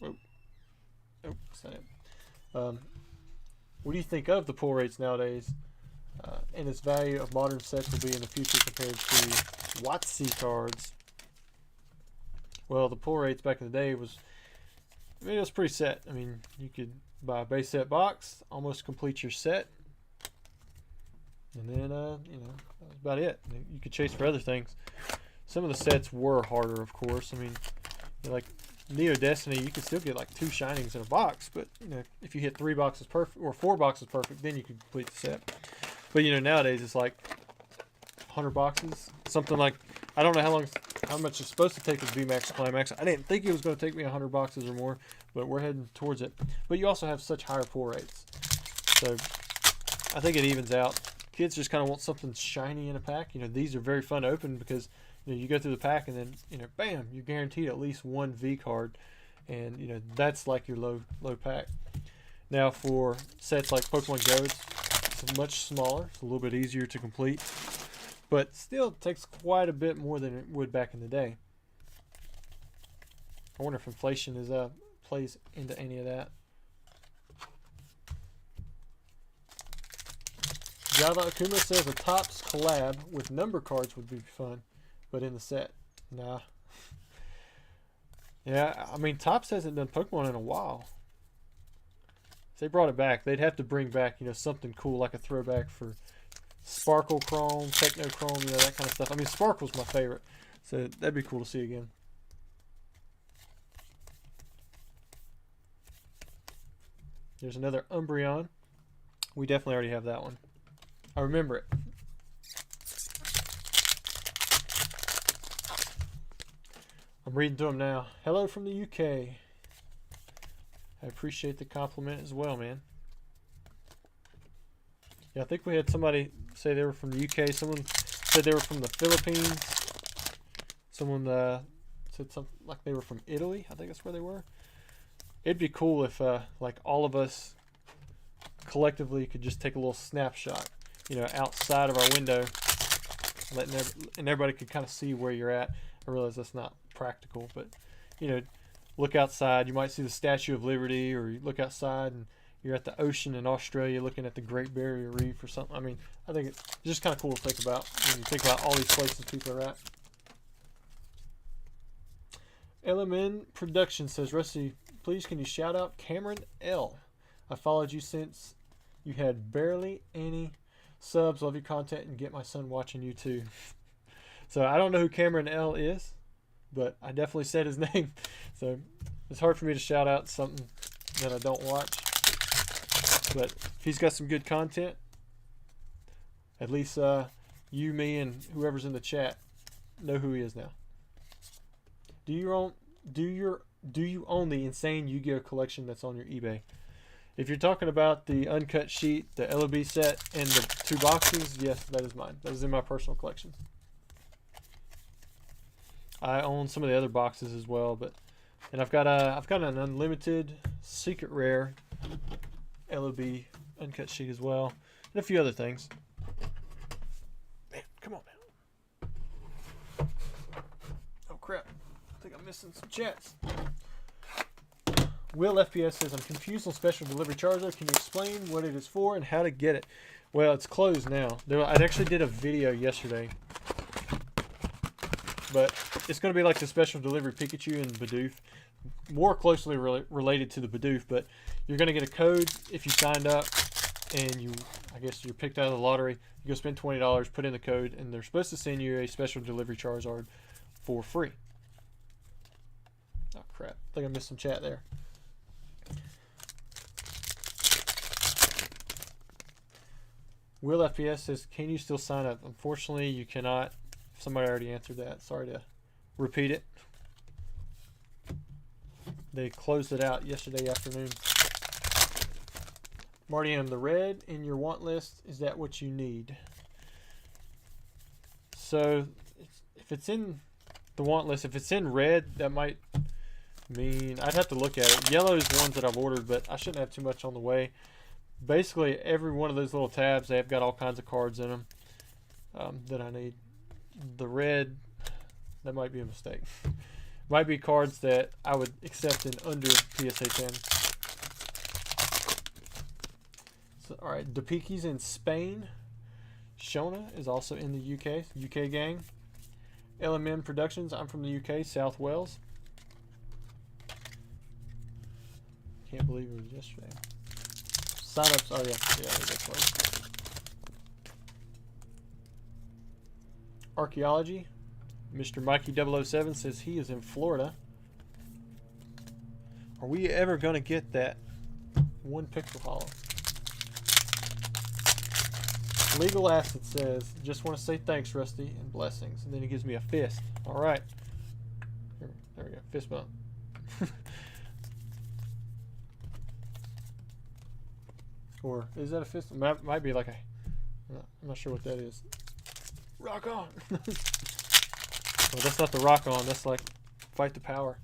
Oh, what's that? What do you think of the pull rates nowadays, and its value of modern sets will be in the future compared to WotC cards? Well, the pull rates back in the day was, I mean, it was pretty set. I mean, you could buy a base set box, almost complete your set, and then you know, that was about it. You could chase for other things. Some of the sets were harder, of course. I mean, you know, like Neo Destiny, you could still get like 2 shinings in a box, but you know, if you hit 3 boxes perfect or 4 boxes perfect, then you can complete the set. But you know, nowadays it's like 100 boxes, something like, I don't know how much it's supposed to take with VMAX Climax. I didn't think it was going to take me 100 boxes or more, but we're heading towards it. But you also have such higher pull rates, so I think it evens out. Kids just kind of want something shiny in a pack. You know, these are very fun to open because you know, you go through the pack and then, you know, bam, you're guaranteed at least 1 V card, and you know, that's like your low pack. Now for sets like Pokemon Go, it's much smaller. It's a little bit easier to complete, but still takes quite a bit more than it would back in the day. I wonder if inflation plays into any of that. Java Akuma says a Topps collab with number cards would be fun, but in the set. Nah. Yeah, I mean, Topps hasn't done Pokemon in a while. If they brought it back, they'd have to bring back, you know, something cool like a throwback for Sparkle Chrome, Techno Chrome, you know, that kind of stuff. I mean, Sparkle's my favorite, so that'd be cool to see again. There's another Umbreon. We definitely already have that one. I remember it. I'm reading through them now. Hello from the UK. I appreciate the compliment as well, man. Yeah, I think we had somebody say they were from the UK. Someone said they were from the Philippines. Someone said something like they were from Italy. I think that's where they were. It'd be cool if like all of us collectively could just take a little snapshot, you know, outside of our window, and everybody could kind of see where you're at. I realize that's not practical, but you know, look outside, you might see the Statue of Liberty, or you look outside and you're at the ocean in Australia looking at the Great Barrier Reef or something. I mean, I think it's just kind of cool to think about when you think about all these places people are at. LMN Production says, Rusty, please can you shout out Cameron L. I followed you since you had barely any subs. Love your content and get my son watching you too. So I don't know who Cameron L is, but I definitely said his name. So it's hard for me to shout out something that I don't watch. But if he's got some good content, at least you, me, and whoever's in the chat know who he is now. Do you own the insane Yu-Gi-Oh collection that's on your eBay? If you're talking about the uncut sheet, the LOB set, and the 2 boxes, yes, that is mine. That is in my personal collection. I own some of the other boxes as well, and I've got an unlimited secret rare LOB uncut sheet as well, and a few other things. Man, come on now. Oh crap. I think I'm missing some chats. Will FPS says, I'm confused on special delivery Charizard. Can you explain what it is for and how to get it? Well, it's closed now. I actually did a video yesterday, but it's going to be like the special delivery Pikachu and Bidoof, more closely related to the Bidoof, but you're going to get a code if you signed up and I guess you're picked out of the lottery. You go spend $20, put in the code, and they're supposed to send you a special delivery Charizard for free. Oh crap, I think I missed some chat there. Will FPS says, can you still sign up? Unfortunately, you cannot. Somebody already answered that. Sorry to repeat it. They closed it out yesterday afternoon. Marty M, the red in your want list, is that what you need? So, if it's in the want list, if it's in red, that might mean, I'd have to look at it. Yellow is the ones that I've ordered, but I shouldn't have too much on the way. Basically, every one of those little tabs, they've got all kinds of cards in them that I need. The red, that might be a mistake. Might be cards that I would accept in under PSA 10. So, all right, Depiki's in Spain. Shona is also in the UK. UK gang. LMN Productions, I'm from the UK, South Wales. Can't believe it was yesterday. Sign-ups, oh yeah, that's right. Archaeology, Mr. Mikey 007 says he is in Florida. Are we ever going to get that 1 pixel hollow? Legal Acid says, just want to say thanks, Rusty, and blessings. And then he gives me a fist. All right. Here, there we go, fist bump. Or is that a fist? Might be like a, I'm not sure what that is. Rock on. Well, that's not the rock on. That's like fight the power.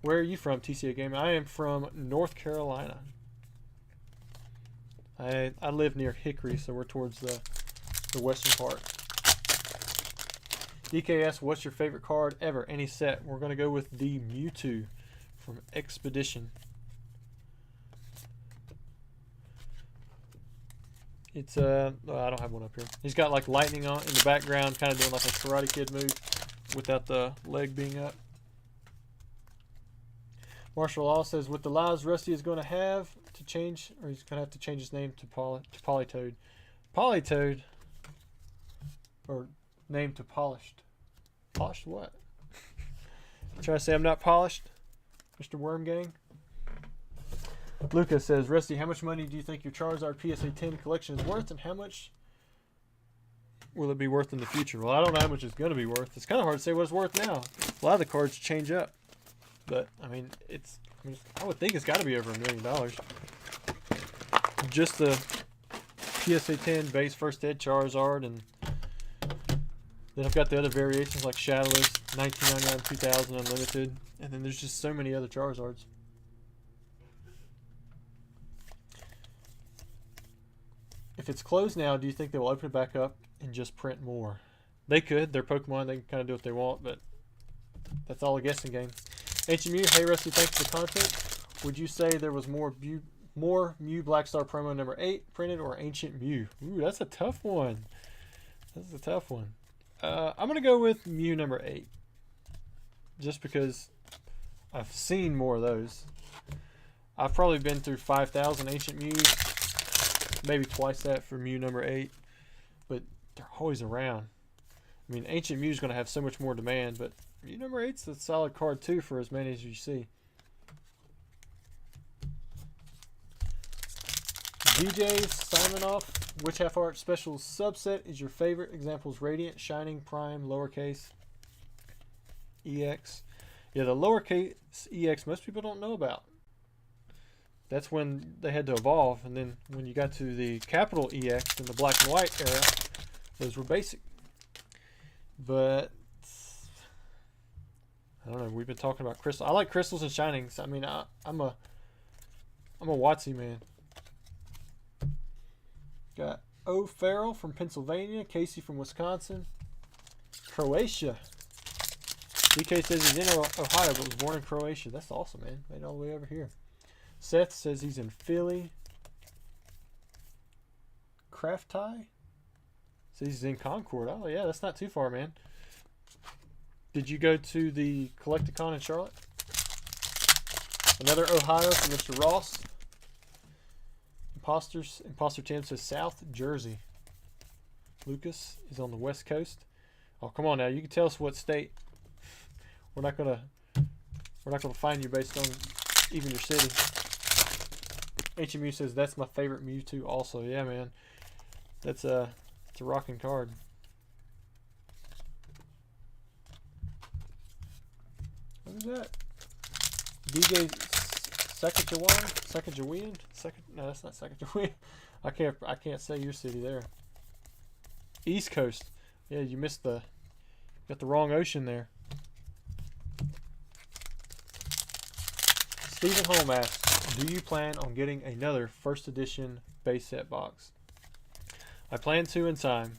Where are you from, TCA Gaming? I am from North Carolina. I live near Hickory, so we're towards the western part. DKS, what's your favorite card ever? Any set? We're going to go with the Mewtwo from Expedition. It's I don't have one up here. He's got like lightning on in the background, kind of doing like a Karate Kid move without the leg being up. Marshall Law says, with the lives Rusty is going to have to change, or he's going to have to change his name to Polytoad. Polytoad, or name to Polished. Polished what? Trying to say I'm not polished, Mr. Worm Gang? Lucas says, Rusty, how much money do you think your Charizard PSA 10 collection is worth, and how much will it be worth in the future? Well, I don't know how much it's going to be worth. It's kind of hard to say what it's worth now. A lot of the cards change up. But, I mean, I would think it's got to be over $1 million. Just the PSA 10 base first ed Charizard, and then I've got the other variations like Shadowless, 1999, 2000 Unlimited, and then there's just so many other Charizards. If it's closed now, do you think they will open it back up and just print more? They could. They're Pokemon. They can kind of do what they want, but that's all a guessing game. Ancient Mew, hey Rusty, thanks for the content. Would you say there was more Mew Black Star promo number 8 printed, or Ancient Mew? Ooh, that's a tough one. That's a tough one. I'm going to go with Mew number 8. Just because I've seen more of those. I've probably been through 5,000 Ancient Mews. Maybe twice that for Mew number 8. But they're always around. I mean, Ancient Mew is going to have so much more demand, but Mew number 8's a solid card too for as many as you see. DJ's signing off. Which half art special subset is your favorite? Examples: Radiant, Shining, Prime, Lowercase, EX. Yeah, the Lowercase EX most people don't know about. That's when they had to evolve, and then when you got to the capital EX in the black and white era, those were basic. But I don't know. We've been talking about crystals. I like crystals and shinings. I mean, I'm a WotC man. Got O. Farrell from Pennsylvania, Casey from Wisconsin, Croatia. DK says he's in Ohio but was born in Croatia. That's awesome, man. Made it all the way over here. Seth says he's in Philly. Craft Tie says he's in Concord. Oh yeah, that's not too far, man. Did you go to the Collecticon in Charlotte? Another Ohio from Mr. Ross. Imposter Tim says South Jersey. Lucas is on the West Coast. Oh, come on now. You can tell us what state. We're not gonna find you based on even your city. Ancient Mew says that's my favorite Mewtwo also. Yeah, man. It's a rocking card. What is that? DJ Sacagawea? No, that's not Sacagawea. I can't say your city there. East Coast. Yeah, you got the wrong ocean there. Stephen Holm asks, do you plan on getting another first edition base set box? I plan to in time.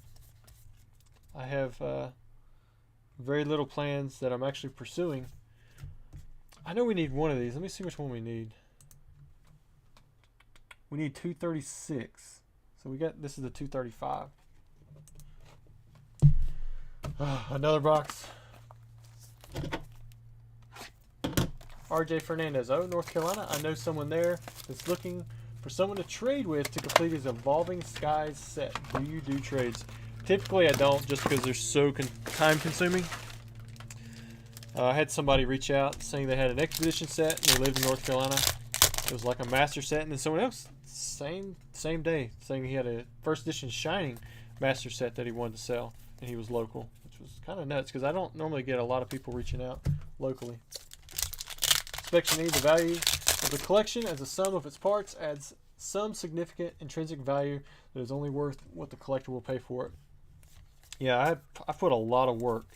I have very little plans that I'm actually pursuing. I know we need one of these. Let me see which one we need. We need 236. So this is the 235. Another box. RJ Fernandez. Oh, North Carolina. I know someone there that's looking for someone to trade with to complete his Evolving Skies set. Do you do trades? Typically I don't, just because they're so time consuming. I had somebody reach out saying they had an Expedition set and they lived in North Carolina. It was like a master set, and then someone else same day saying he had a first edition Shining master set that he wanted to sell, and he was local, which was kind of nuts because I don't normally get a lot of people reaching out locally. Inspection E, the value of the collection as a sum of its parts adds some significant intrinsic value that is only worth what the collector will pay for it. Yeah, I put a lot of work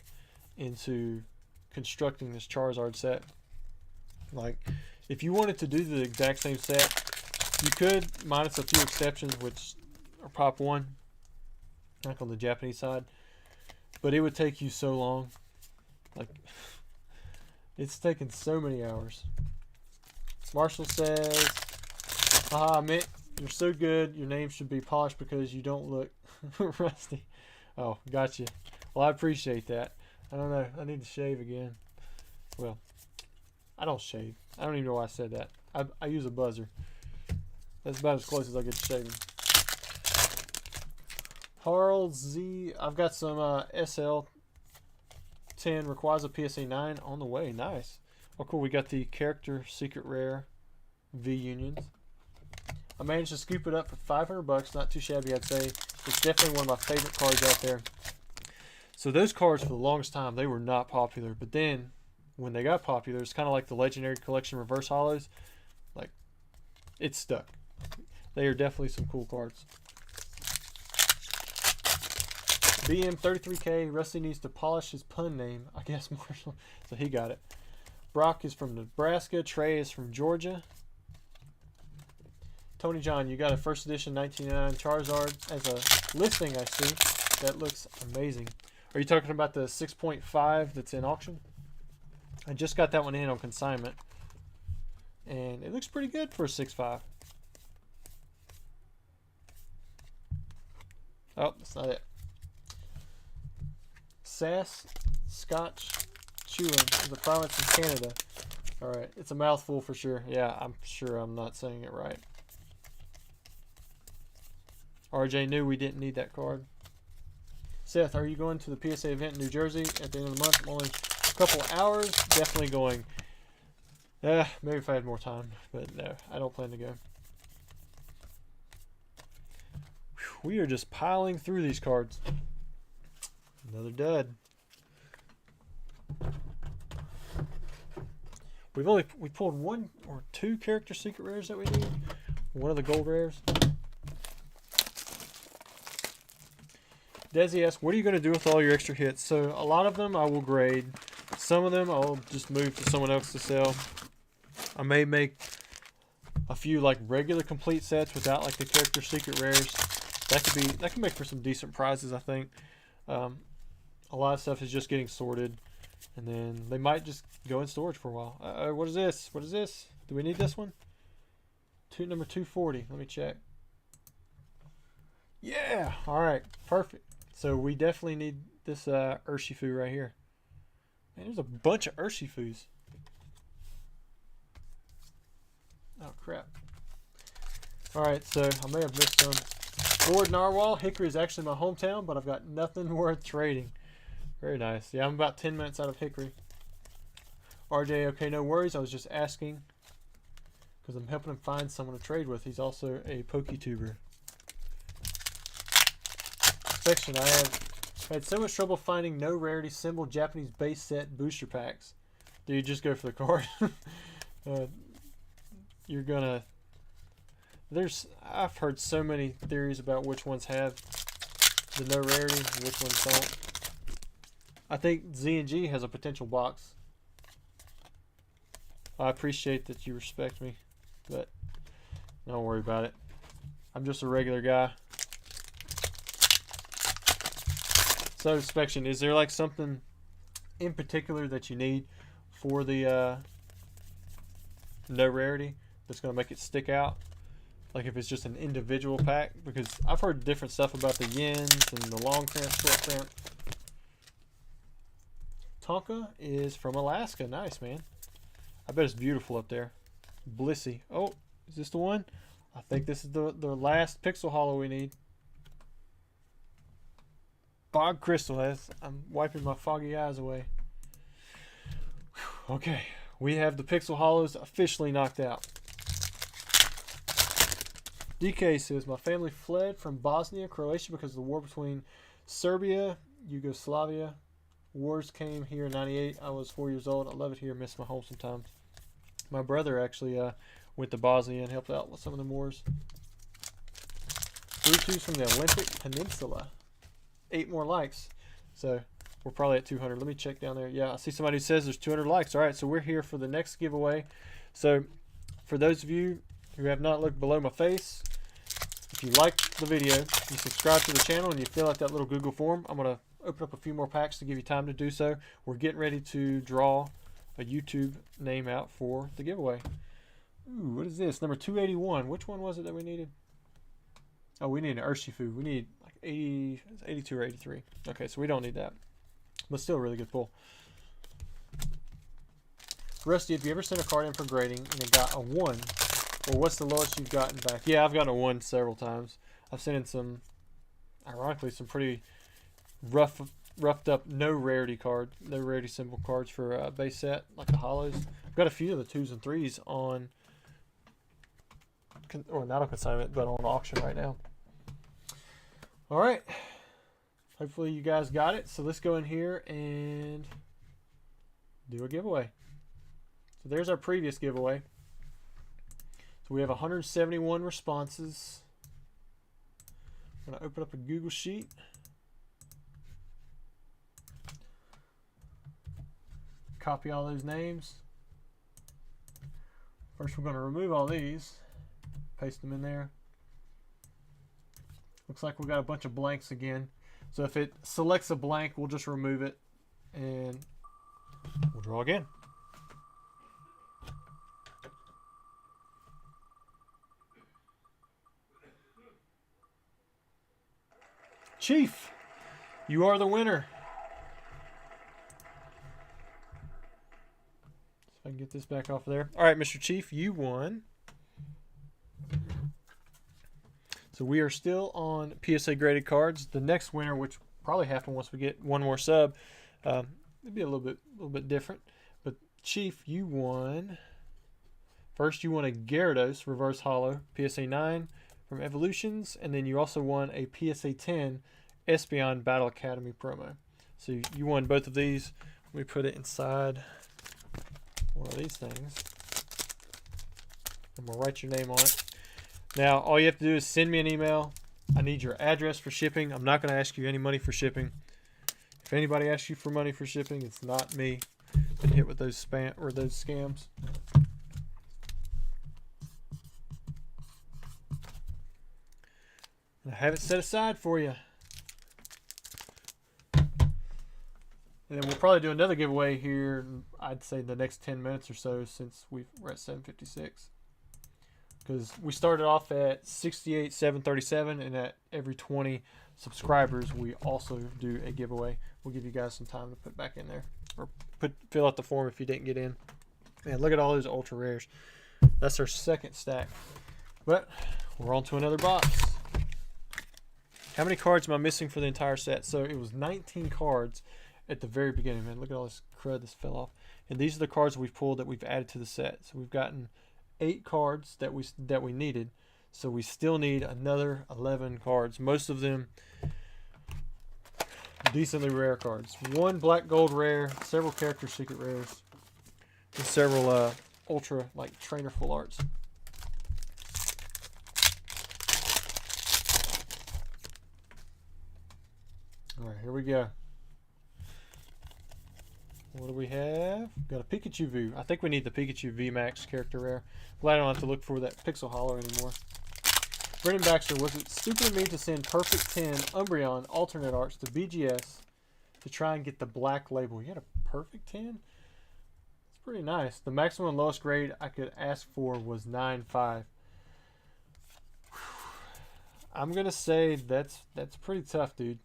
into constructing this Charizard set. Like, if you wanted to do the exact same set, you could, minus a few exceptions, which are Pop 1, like on the Japanese side, but it would take you so long. Like, it's taken so many hours. Marshall says, haha, You're so good. Your name should be polished because you don't look rusty. Oh, gotcha. Well, I appreciate that. I don't know. I need to shave again. Well, I don't shave. I don't even know why I said that. I use a buzzer. That's about as close as I get to shaving. Harl Z. I've got some SL10 Rayquaza PSA 9 on the way. Nice. Oh, cool. We got the character secret rare V Unions. I managed to scoop it up for 500 bucks. Not too shabby, I'd say. It's definitely one of my favorite cards out there. So those cards, for the longest time, they were not popular. But then, when they got popular, it's kind of like the Legendary Collection Reverse Hollows. Like, it's stuck. They are definitely some cool cards. BM33K. Rusty needs to polish his pun name. I guess Marshall. So he got it. Brock is from Nebraska. Trey is from Georgia. Tony John, you got a first edition 1999 Charizard as a listing, I see. That looks amazing. Are you talking about the 6.5 that's in auction? I just got that one in on consignment. And it looks pretty good for a 6.5. Oh, that's not it. Sass Scotch Chewing is a province in Canada. Alright, it's a mouthful for sure. Yeah, I'm sure I'm not saying it right. RJ knew we didn't need that card. Seth, are you going to the PSA event in New Jersey at the end of the month? I'm only a couple hours. Definitely going. Maybe if I had more time. But no, I don't plan to go. Whew, we are just piling through these cards. Another dud. We pulled one or two character secret rares that we need. One of the gold rares. Desi asks, what are you going to do with all your extra hits? So a lot of them I will grade. Some of them I'll just move to someone else to sell. I may make a few like regular complete sets without like the character secret rares. That can make for some decent prizes, I think. A lot of stuff is just getting sorted, and then they might just go in storage for a while. What is this? What is this? Do we need this one? Number 240. Let me check. Yeah. All right. Perfect. So we definitely need this Urshifu right here. Man, there's a bunch of Urshifus. Oh, crap. Alright, so I may have missed some. Lord Narwhal. Hickory is actually my hometown, but I've got nothing worth trading. Very nice. Yeah, I'm about 10 minutes out of Hickory. RJ, okay, no worries. I was just asking because I'm helping him find someone to trade with. He's also a PokeTuber. Section, I have had so much trouble finding no rarity symbol Japanese base set booster packs. Do you just go for the card? You're gonna. I've heard so many theories about which ones have the no rarity and which ones don't. I think Z&G has a potential box. I appreciate that you respect me, but don't worry about it. I'm just a regular guy. So, Inspection, is there like something in particular that you need for the no rarity that's going to make it stick out? Like if it's just an individual pack? Because I've heard different stuff about the yens and the long cramp, short cramp. Tonka is from Alaska. Nice, man. I bet it's beautiful up there. Blissey. Oh, is this the one? I think this is the last Pixel Hollow we need. Bog Crystal. I'm wiping my foggy eyes away. Whew, okay, we have the Pixel Hollows officially knocked out. DK says, my family fled from Bosnia, Croatia because of the war between Serbia, Yugoslavia. Wars came here in 98. I was 4 years old. I love it here. Miss my home sometimes. My brother actually went to Bosnia and helped out with some of the wars. Bluetooth from the Olympic Peninsula. 8 more likes. So we're probably at 200. Let me check down there. Yeah, I see somebody who says there's 200 likes. All right, so we're here for the next giveaway. So for those of you who have not looked below my face, if you liked the video, you subscribe to the channel, and you fill out that little Google form, I'm going to open up a few more packs to give you time to do so. We're getting ready to draw a YouTube name out for the giveaway. Ooh, what is this? Number 281. Which one was it that we needed? Oh, we need an Urshifu. We need like 80, 82 or 83. Okay, so we don't need that. But still a really good pull. Rusty, have you ever sent a card in for grading and it got a 1? Or what's the lowest you've gotten back? Yeah, I've gotten a 1 several times. I've sent in some, ironically, some pretty roughed up no rarity symbol cards for base set, like the hollows. I've got a few of the 2s and 3s on, or not on consignment, but on auction right now. All right. Hopefully you guys got it. So let's go in here and do a giveaway. So there's our previous giveaway. So we have 171 responses. I'm going to open up a Google Sheet. Copy all those names. First we're going to remove all these. Paste them in there. Looks like we got a bunch of blanks again. So if it selects a blank, we'll just remove it and we'll draw again. Chief, you are the winner. So if I can get this back off of there. All right, Mr. Chief, you won. So we are still on PSA graded cards. The next winner, which probably happen once we get one more sub, it'd be a little bit different. But Chief, you won. First, you won a Gyarados Reverse Hollow PSA 9 from Evolutions, and then you also won a PSA 10 Espeon Battle Academy promo. So you won both of these. Let me put it inside one of these things. I'm gonna write your name on it. Now, all you have to do is send me an email. I need your address for shipping. I'm not going to ask you any money for shipping. If anybody asks you for money for shipping, it's not me. Been hit with those spam or those scams. And I have it set aside for you. And then we'll probably do another giveaway here, I'd say the next 10 minutes or so, since we're at 7:56. Because we started off at 68,737, and at every 20 subscribers, we also do a giveaway. We'll give you guys some time to put back in there, or fill out the form if you didn't get in. Man, look at all those ultra rares. That's our second stack. But we're on to another box. How many cards am I missing for the entire set? So it was 19 cards at the very beginning. Man, look at all this crud this fell off. And these are the cards we've pulled that we've added to the set. So we've gotten 8 cards that we needed, so we still need another 11 cards. Most of them decently rare cards. 1 black gold rare, several character secret rares, and several ultra like trainer full arts. All right, here we go. What do we have? Got a Pikachu V. I think we need the Pikachu VMAX character rare. Glad I don't have to look for that Pixel Hollow anymore. Brendan Baxter, was it stupid of me to send Perfect 10 Umbreon alternate arts to BGS to try and get the black label? You had a Perfect 10? It's pretty nice. The maximum and lowest grade I could ask for was 9.5. I'm going to say that's pretty tough, dude.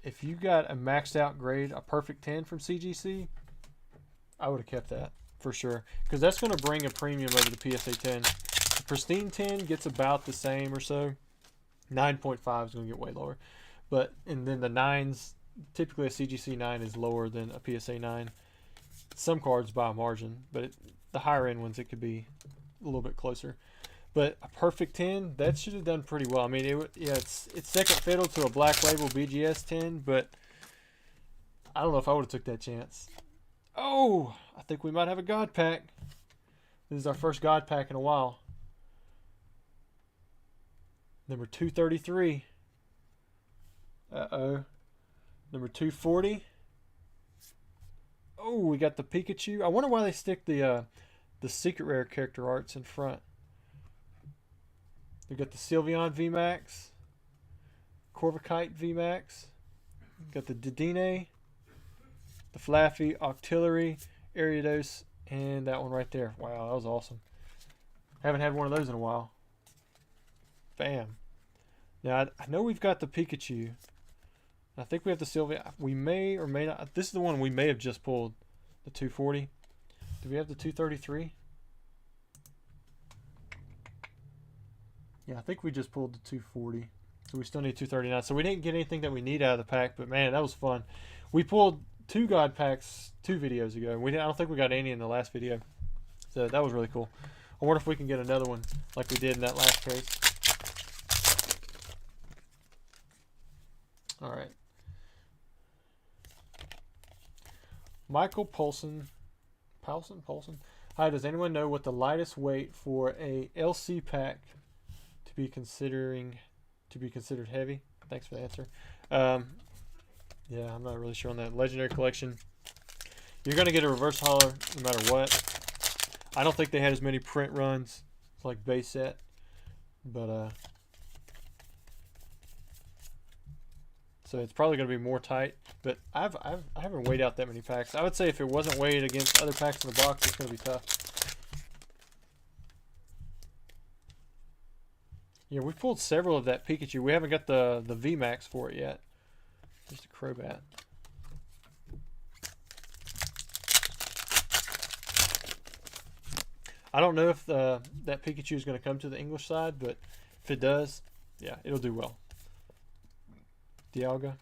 If you got a maxed out grade, a perfect 10 from CGC, I would have kept that for sure. Because that's going to bring a premium over the PSA 10. The Pristine 10 gets about the same or so. 9.5 is going to get way lower. And then the 9s, typically a CGC 9 is lower than a PSA 9. Some cards by a margin, but the higher end ones, it could be a little bit closer. But a perfect 10, that should have done pretty well. I mean, it's second fiddle to a black label BGS 10, but I don't know if I would have took that chance. Oh, I think we might have a God Pack. This is our first God Pack in a while. Number 233. Uh-oh. Number 240. Oh, we got the Pikachu. I wonder why they stick the secret rare character arts in front. We got the Sylveon VMAX, Corvikite VMAX, got the Dedenne, the Flaffy, Octillery, Ariados, and that one right there. Wow, that was awesome. Haven't had one of those in a while. Bam. Now, I know we've got the Pikachu. I think we have the Sylvia. We may or may not. This is the one we may have just pulled. The 240. Do we have the 233? Yeah, I think we just pulled the 240. So we still need 239. So we didn't get anything that we need out of the pack. But, man, that was fun. We pulled 2 God packs 2 videos ago. I don't think we got any in the last video. So that was really cool. I wonder if we can get another one like we did in that last case. All right. Michael Paulson. Hi, does anyone know what the lightest weight for a LC pack to be considered heavy? Thanks for the answer. Yeah, I'm not really sure on that. Legendary collection. You're going to get a reverse holo no matter what. I don't think they had as many print runs like base set, but so it's probably going to be more tight. But I haven't weighed out that many packs. I would say if it wasn't weighed against other packs in the box, it's going to be tough. Yeah, we pulled several of that Pikachu. We haven't got the VMAX for it yet. Just a Crobat. I don't know if that Pikachu is going to come to the English side, but if it does, yeah, it'll do well. Dialga.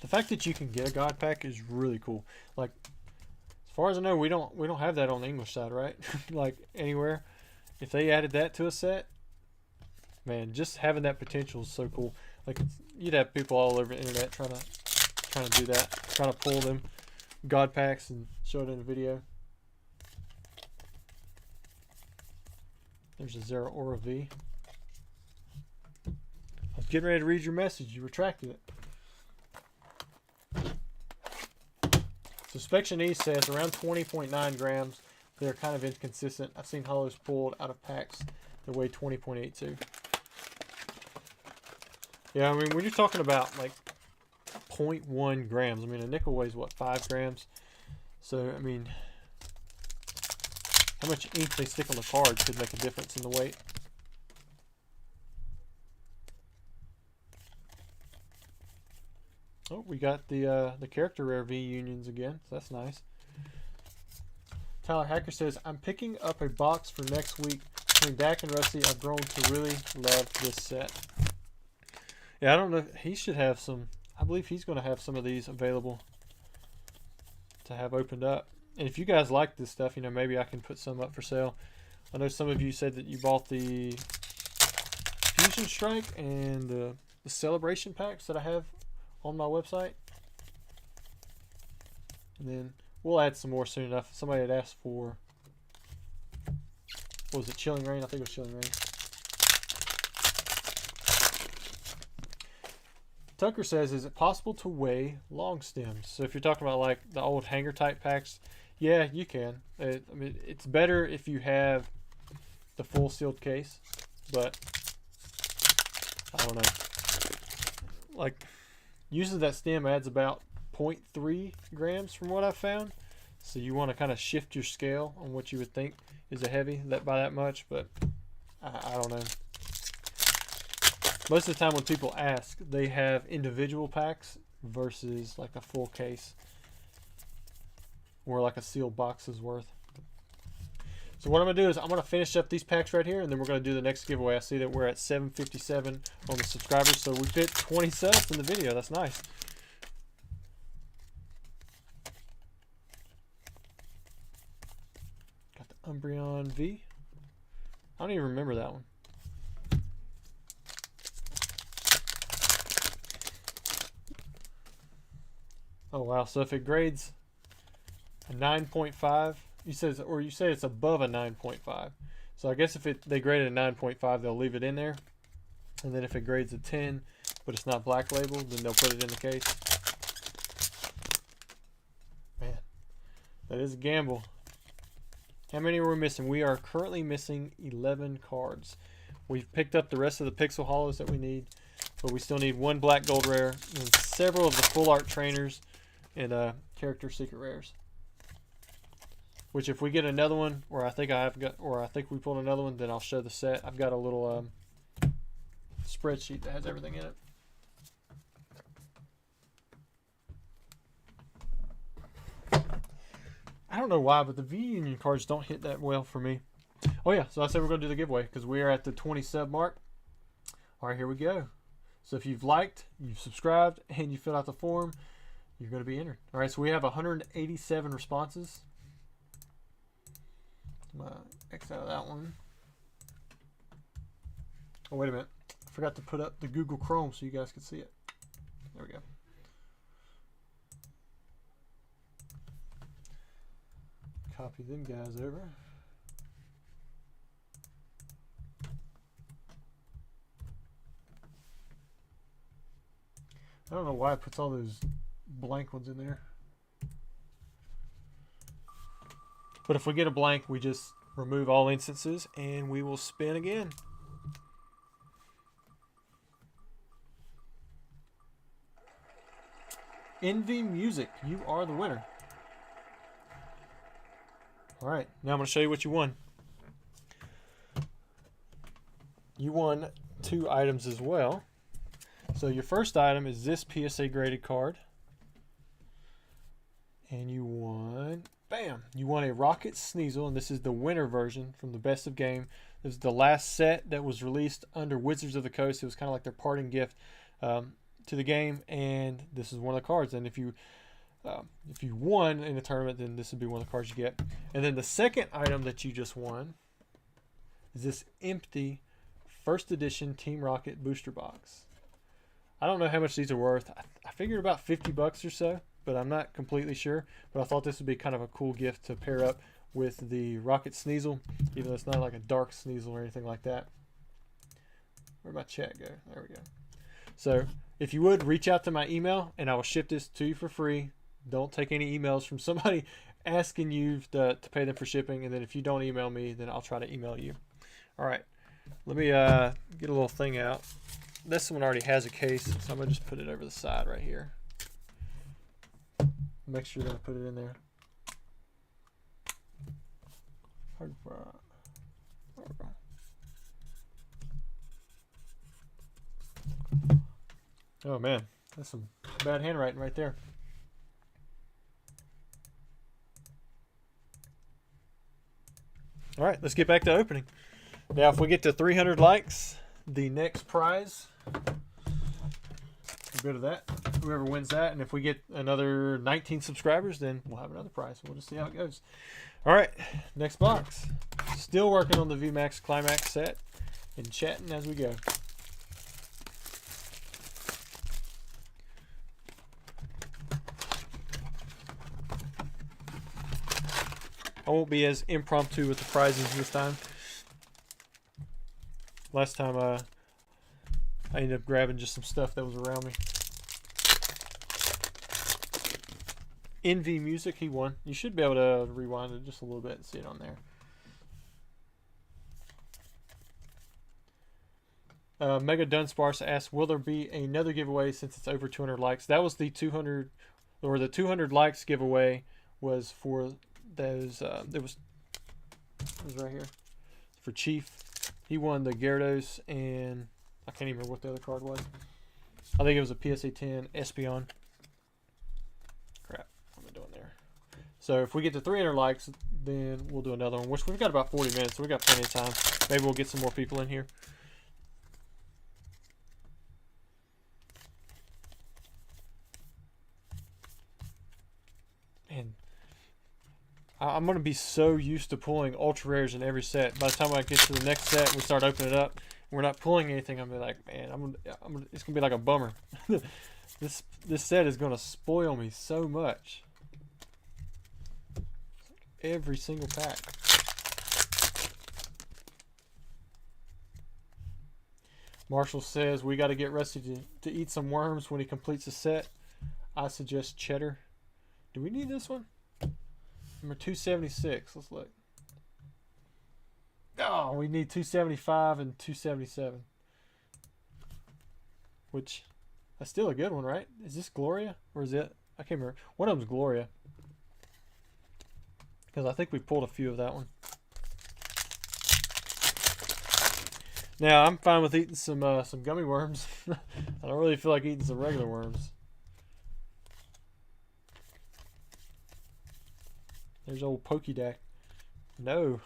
The fact that you can get a God pack is really cool. Like, as far as I know, we don't have that on the English side, right? Like anywhere. If they added that to a set, man, just having that potential is so cool. Like, you'd have people all over the internet trying to do that, trying to pull them God packs and show it in a video. There's a Zero Aura V. I was getting ready to read your message. You retracted it. Suspension E says around 20.9 grams. They're kind of inconsistent. I've seen holos pulled out of packs that weigh 20.82. Yeah, I mean, when you're talking about like 0.1 grams, I mean, a nickel weighs what, 5 grams? So, I mean, how much ink they stick on the card could make a difference in the weight. Oh, we got the character rare V unions again, so that's nice. Tyler Hacker says, I'm picking up a box for next week. Between Dak and Rusty, I've grown to really love this set. Yeah, I don't know. He should have some. I believe he's going to have some of these available to have opened up. And if you guys like this stuff, you know, maybe I can put some up for sale. I know some of you said that you bought the Fusion Strike and the Celebration packs that I have on my website. And then we'll add some more soon enough. Somebody had asked for, what was it, Chilling Rain? I think it was Chilling Rain. Tucker says, is it possible to weigh long stems? So if you're talking about like the old hanger type packs, yeah, you can. I mean, it's better if you have the full sealed case, but I don't know. Like, using that stem adds about 0.3 grams from what I've found. So you want to kind of shift your scale on what you would think is a heavy by that much, but I don't know. Most of the time when people ask, they have individual packs versus like a full case or like a sealed box's worth. So what I'm going to do is I'm going to finish up these packs right here, and then we're going to do the next giveaway. I see that we're at 757 on the subscribers, so we hit 20 subs in the video. That's nice. Got the Umbreon V. I don't even remember that one. Oh wow, so if it grades a 9.5, you say it's above a 9.5. So I guess if they graded a 9.5, they'll leave it in there. And then if it grades a 10, but it's not black labeled, then they'll put it in the case. Man, that is a gamble. How many are we missing? We are currently missing 11 cards. We've picked up the rest of the Pixel Hollows that we need, but we still need one black gold rare and several of the full art trainers and character secret rares. Which if we get another one, or I think we pulled another one, then I'll show the set. I've got a little spreadsheet that has everything in it. I don't know why, but the V-Union cards don't hit that well for me. Oh yeah, so I said we're going to do the giveaway because we are at the 20 sub mark. All right, here we go. So if you've liked, you've subscribed, and you filled out the form, you're going to be entered. All right, so we have 187 responses. I'm going to X out of that one. Oh, wait a minute. I forgot to put up the Google Chrome so you guys could see it. There we go. Copy them guys over. I don't know why it puts all those blank ones in there. But if we get a blank, we just remove all instances and we will spin again. Envy Music, you are the winner. All right, now I'm going to show you what you won. You won 2 items as well. So your first item is this PSA graded card. And you won, bam, you won a Rocket Sneasel, and this is the winter version from the Best of Game. This is the last set that was released under Wizards of the Coast. It was kind of like their parting gift to the game, and this is one of the cards. And if you won in the tournament, then this would be one of the cards you get. And then the second item that you just won is this empty first edition Team Rocket booster box. I don't know how much these are worth. I figured about 50 bucks or so, but I'm not completely sure. But I thought this would be kind of a cool gift to pair up with the Rocket Sneasel, even though it's not like a dark Sneasel or anything like that. Where'd my chat go? There we go. So if you would, reach out to my email and I will ship this to you for free. Don't take any emails from somebody asking you to pay them for shipping. And then if you don't email me, then I'll try to email you. All right, let me get a little thing out. This one already has a case, so I'm going to just put it over the side right here. Make sure that I put it in there. Oh man, that's some bad handwriting right there. All right, let's get back to opening. Now, if we get to 300 likes, the next prize, we'll go to that. Whoever wins that, and if we get another 19 subscribers, then we'll have another prize. We'll just see how it goes. All right, next box. Still working on the VMAX Climax set and chatting as we go. I won't be as impromptu with the prizes this time. Last time I ended up grabbing just some stuff that was around me. Envy Music, he won. You should be able to rewind it just a little bit and see it on there. Mega Dunsparce asked, will there be another giveaway since it's over 200 likes? That was the 200, or the 200 likes giveaway was for those, it was right here. For Chief. He won the Gyarados, and I can't even remember what the other card was. I think it was a PSA 10 Espeon. Crap, what am I doing there? So if we get to 300 likes, then we'll do another one, which we've got about 40 minutes, so we've got plenty of time. Maybe we'll get some more people in here. Man, I'm going to be so used to pulling ultra rares in every set. By the time I get to the next set, we start opening it up, and we're not pulling anything. I'm gonna be like, man, it's going to be like a bummer. This set is going to spoil me so much. Every single pack. Marshall says we got to get Rusty to eat some worms when he completes the set. I suggest cheddar. Do we need this one? Number 276. Let's look. Oh, we need 275 and 277. Which, that's still a good one, right? Is this Gloria? Or is it? I can't remember. One of them's Gloria. because I think we pulled a few of that one. Now I'm fine with eating some gummy worms. I don't really feel like eating some regular worms. There's old Pokédeck. No.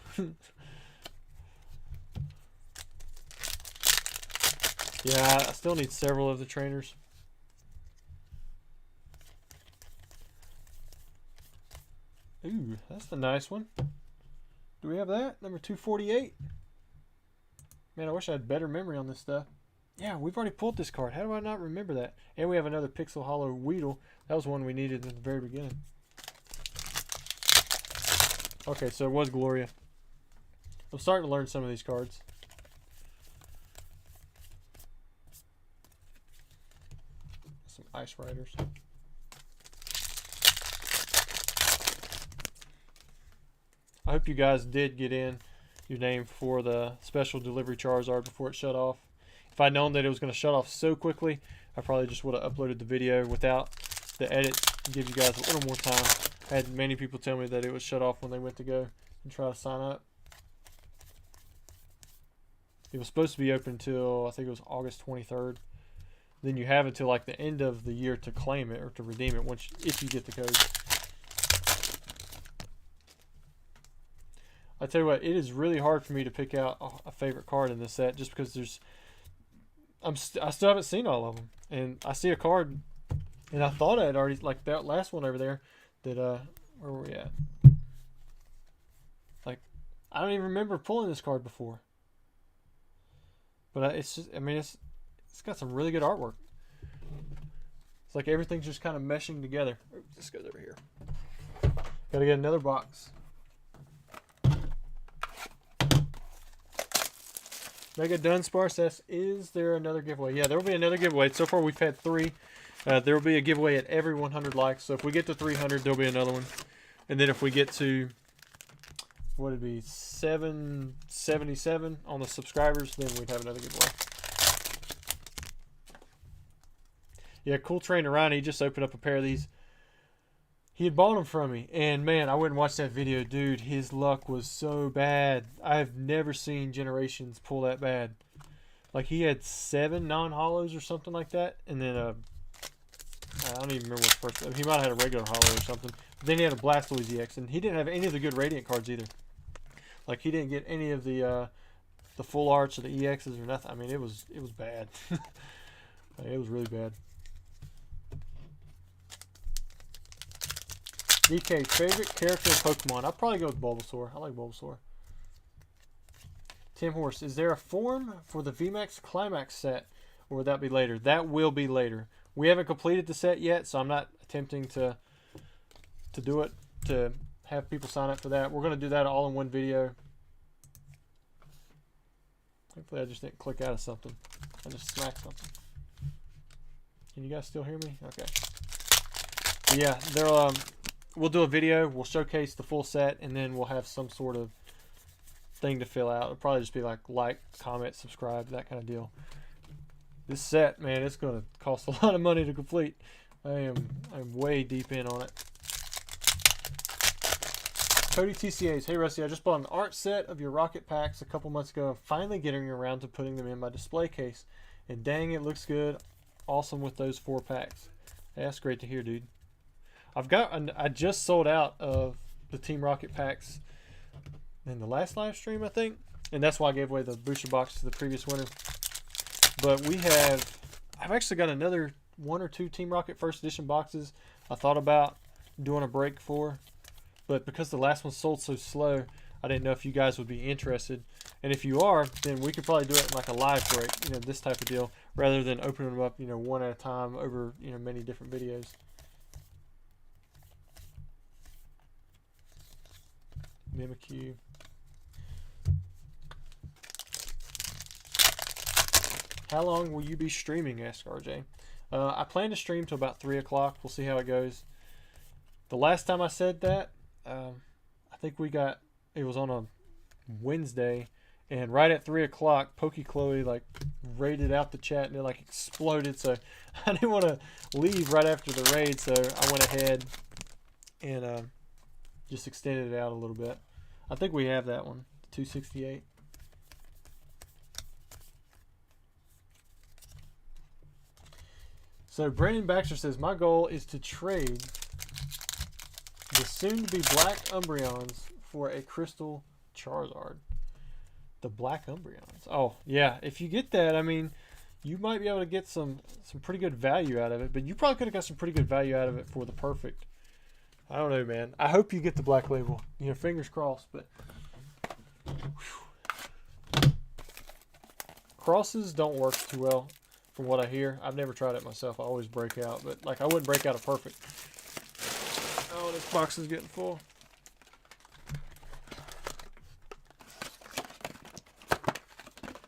Yeah, I still need several of the trainers. Ooh, that's the nice one. Do we have that? Number 248. Man, I wish I had better memory on this stuff. Yeah, we've already pulled this card. How do I not remember that? And we have another Pixel Hollow Weedle. That was one we needed at the very beginning. Okay, so it was Gloria. I'm starting to learn some of these cards. Some Ice Riders. I hope you guys did get in your name for the special delivery Charizard before it shut off. If I'd known that it was going to shut off so quickly, I probably just would have uploaded the video without the edit to give you guys a little more time. I had many people tell me that it was shut off when they went to go and try to sign up. It was supposed to be open until, I think it was August 23rd. Then you have until like the end of the year to claim it or to redeem it if you get the code. I tell you what, it is really hard for me to pick out a favorite card in this set just because I still haven't seen all of them. And I see a card, and I thought I had already, like that last one over there, that, where were we at? Like, I don't even remember pulling this card before. But it's just, I mean, it's got some really good artwork. It's like everything's just kind of meshing together. Oops, this goes over here. Gotta get another box. Mega Dunsparce says, is there another giveaway? Yeah, there will be another giveaway. So far we've had 3. There will be a giveaway at every 100 likes. So if we get to 300, there'll be another one. And then if we get to, what would it be, 777 on the subscribers, then we'd have another giveaway. Yeah, Cool Trainer Ryan, he just opened up a pair of these. He had bought them from me, and man, I went and watched that video. Dude, his luck was so bad. I've never seen Generations pull that bad. Like, he had 7 non-hollows or something like that, and then I don't even remember what first. He might have had a regular hollow or something. But then he had a Blastoise EX, and he didn't have any of the good Radiant cards either. Like, he didn't get any of the full arts or the EXs or nothing. I mean, it was bad. It was really bad. DK, favorite character in Pokemon? I'll probably go with Bulbasaur. I like Bulbasaur. Tim Horse, is there a form for the VMAX Climax set? Or would that be later? That will be later. We haven't completed the set yet, so I'm not attempting to do it, to have people sign up for that. We're going to do that all in one video. Hopefully I just didn't click out of something. I just smacked something. Can you guys still hear me? Okay. But yeah, we'll do a video. We'll showcase the full set, and then we'll have some sort of thing to fill out. It'll probably just be like, comment, subscribe, that kind of deal. This set, man, it's going to cost a lot of money to complete. I'm way deep in on it. Cody TCAs, hey Rusty, I just bought an art set of your rocket packs a couple months ago. I'm finally getting around to putting them in my display case. And dang, it looks good. Awesome with those 4 packs. Hey, that's great to hear, dude. I just sold out of the Team Rocket packs in the last live stream, I think. And that's why I gave away the booster box to the previous winner. But I've actually got another 1 or 2 Team Rocket first edition boxes I thought about doing a break for. But because the last one sold so slow, I didn't know if you guys would be interested. And if you are, then we could probably do it in like a live break, this type of deal, rather than opening them up, one at a time over, many different videos. Mimikyu. How long will you be streaming? Asked RJ. I plan to stream till about 3 o'clock. We'll see how it goes. The last time I said that, I think it was on a Wednesday, and right at 3 o'clock, Chloe like raided out the chat, and it like exploded. So I didn't want to leave right after the raid, so I went ahead and Just extended it out a little bit. I think we have that one, 268. So Brandon Baxter says, my goal is to trade the soon-to-be black Umbreons for a crystal Charizard. The black Umbreons. Oh, yeah. If you get that, I mean, you might be able to get some pretty good value out of it. But you probably could have got some pretty good value out of it for the perfect. I don't know, man. I hope you get the black label. You know, fingers crossed. But whew. Crosses don't work too well from what I hear. I've never tried it myself. I always break out. But, like, I wouldn't break out a perfect. Oh, this box is getting full.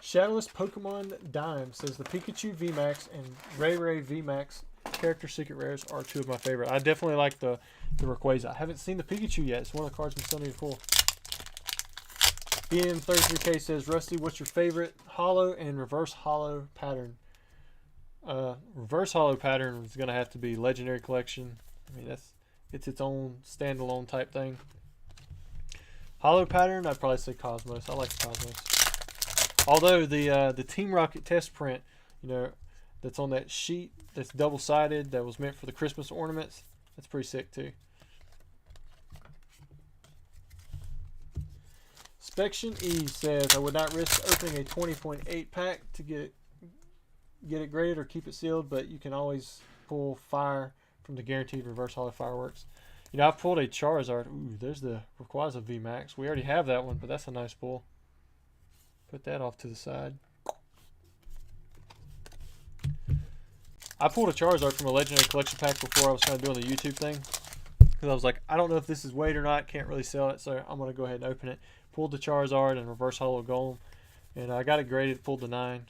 Shadowless Pokemon Dime says the Pikachu VMAX and Ray VMAX character secret rares are two of my favorite. I definitely like the Rayquaza. I haven't seen the Pikachu yet. It's one of the cards we still need to pull. BM33K says, Rusty, what's your favorite holo and reverse holo pattern? Reverse holo pattern is going to have to be Legendary Collection. I mean, it's its own standalone type thing. Holo pattern, I'd probably say Cosmos. I like the Cosmos. Although the Team Rocket test print, you know, that's on that sheet that's double-sided that was meant for the Christmas ornaments, that's pretty sick too. Spection E says, I would not risk opening a 20.8 pack to get it graded or keep it sealed, but you can always pull fire from the guaranteed reverse holo fireworks. You know, I've pulled a Charizard. Ooh, there's the Rayquaza VMAX. We already have that one, but that's a nice pull. Put that off to the side. I pulled a Charizard from a Legendary Collection pack before I was kind of doing the YouTube thing. Because I was like, I don't know if this is weight or not. Can't really sell it, so I'm going to go ahead and open it. Pulled the Charizard and reverse holo Golem. And I got it graded, pulled the 9.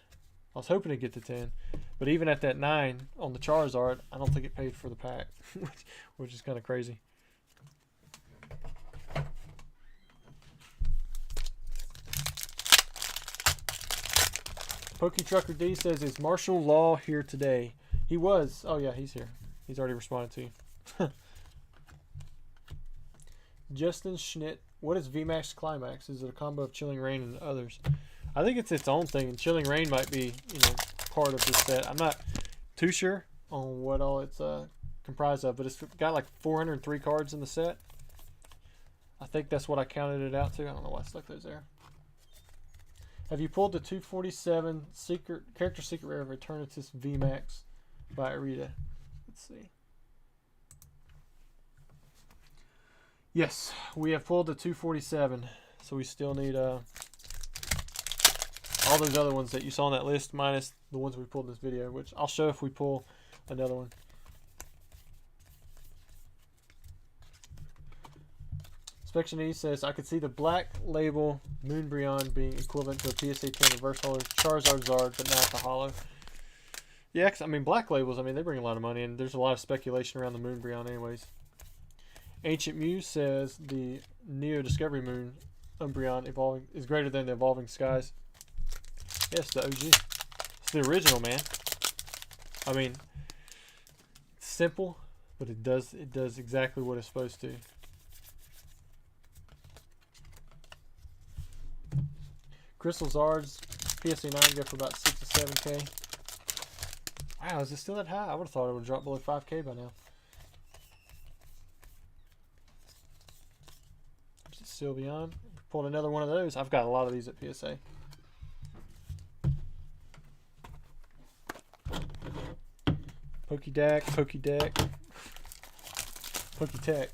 I was hoping to get to 10. But even at that 9 on the Charizard, I don't think it paid for the pack. Which is kind of crazy. Pokey Trucker D says, is Martial Law here today? He was. Oh, yeah, he's here. He's already responded to you. Justin Schnitt, what is VMAX Climax? Is it a combo of Chilling Rain and others? I think it's its own thing, and Chilling Rain might be, you know, part of this set. I'm not too sure on what all it's comprised of, but it's got like 403 cards in the set. I think that's what I counted it out to. I don't know why I stuck those there. Have you pulled the 247 character secret rare of Eternatus VMAX by Arita? Let's see. Yes, we have pulled the 247. So we still need all those other ones that you saw on that list, minus the ones we pulled in this video, which I'll show if we pull another one. Spection E says, I could see the black label Moonbreon being equivalent to a PSA 10 reverse holo Charizard Zard, but not the holo. Yeah, I mean, black labels, I mean, they bring a lot of money, and there's a lot of speculation around the Moonbreon anyways. Ancient Muse says the Neo Discovery Moon Umbreon evolving is greater than the Evolving Skies. Yes, the OG. It's the original, man. I mean, it's simple, but it does exactly what it's supposed to. Crystal Zards, PSA 9 go for about 6 to 7K. Wow, is it still that high? I would have thought it would drop below 5K by now. Sylveon. Pulled another one of those. I've got a lot of these at PSA. Pokédeck, Pokédeck, Pokétech,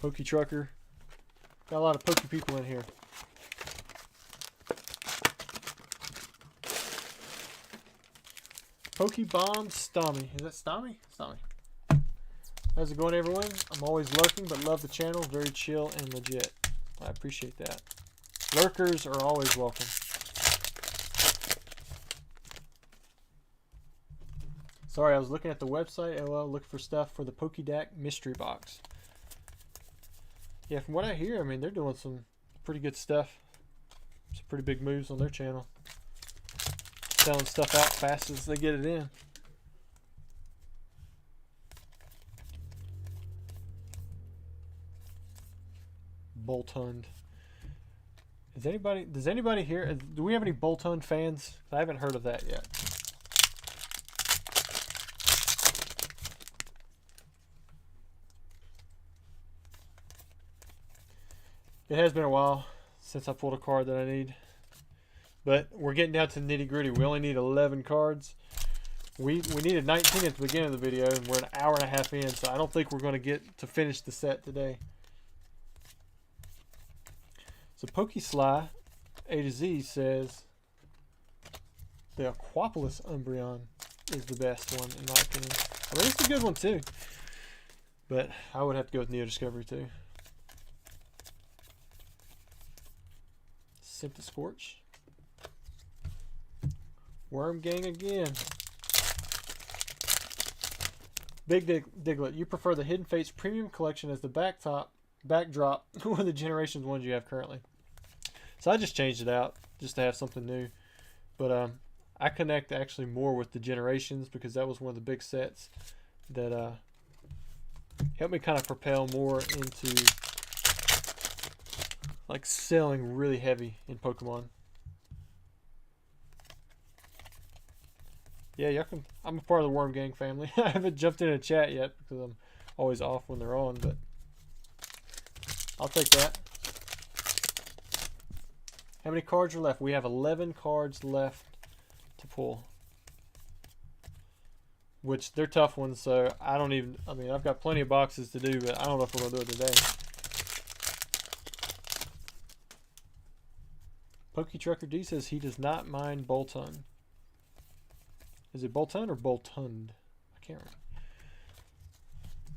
Pokey Trucker. Got a lot of Pokey people in here. Pokebomb Stommy. Is that Stommy? Stommy. How's it going, everyone? I'm always lurking, but love the channel. Very chill and legit. I appreciate that. Lurkers are always welcome. Sorry, I was looking at the website. LOL, looking for stuff for the Pokédeck mystery box. Yeah, from what I hear, I mean, they're doing some pretty good stuff. Some pretty big moves on their channel. Selling stuff out fast as they get it in. Boltund. Does anybody here, do we have any Boltund fans? I haven't heard of that yet. It has been a while since I pulled a card that I need. But we're getting down to the nitty gritty. We only need 11 cards. We needed 19 at the beginning of the video, and we're an hour and a half in, so I don't think we're going to get to finish the set today. So Pokesly A to Z says the Aquapolis Umbreon is the best one in my opinion. I mean, it's a good one too, but I would have to go with Neo Discovery too. Sip Scorch. Worm Gang again. Big Diglett, you prefer the Hidden Fates Premium Collection as the backdrop or the Generations ones you have currently? So I just changed it out just to have something new. But I connect actually more with the Generations because that was one of the big sets that helped me kind of propel more into like selling really heavy in Pokemon. Yeah, y'all can. I'm a part of the Worm Gang family. I haven't jumped in a chat yet because I'm always off when they're on, but I'll take that. How many cards are left? We have 11 cards left to pull, which they're tough ones. So I mean, I've got plenty of boxes to do, but I don't know if we're gonna do it today. Pokey Trucker D says he does not mind Boltund. Is it Boltund or Boltund? I can't remember.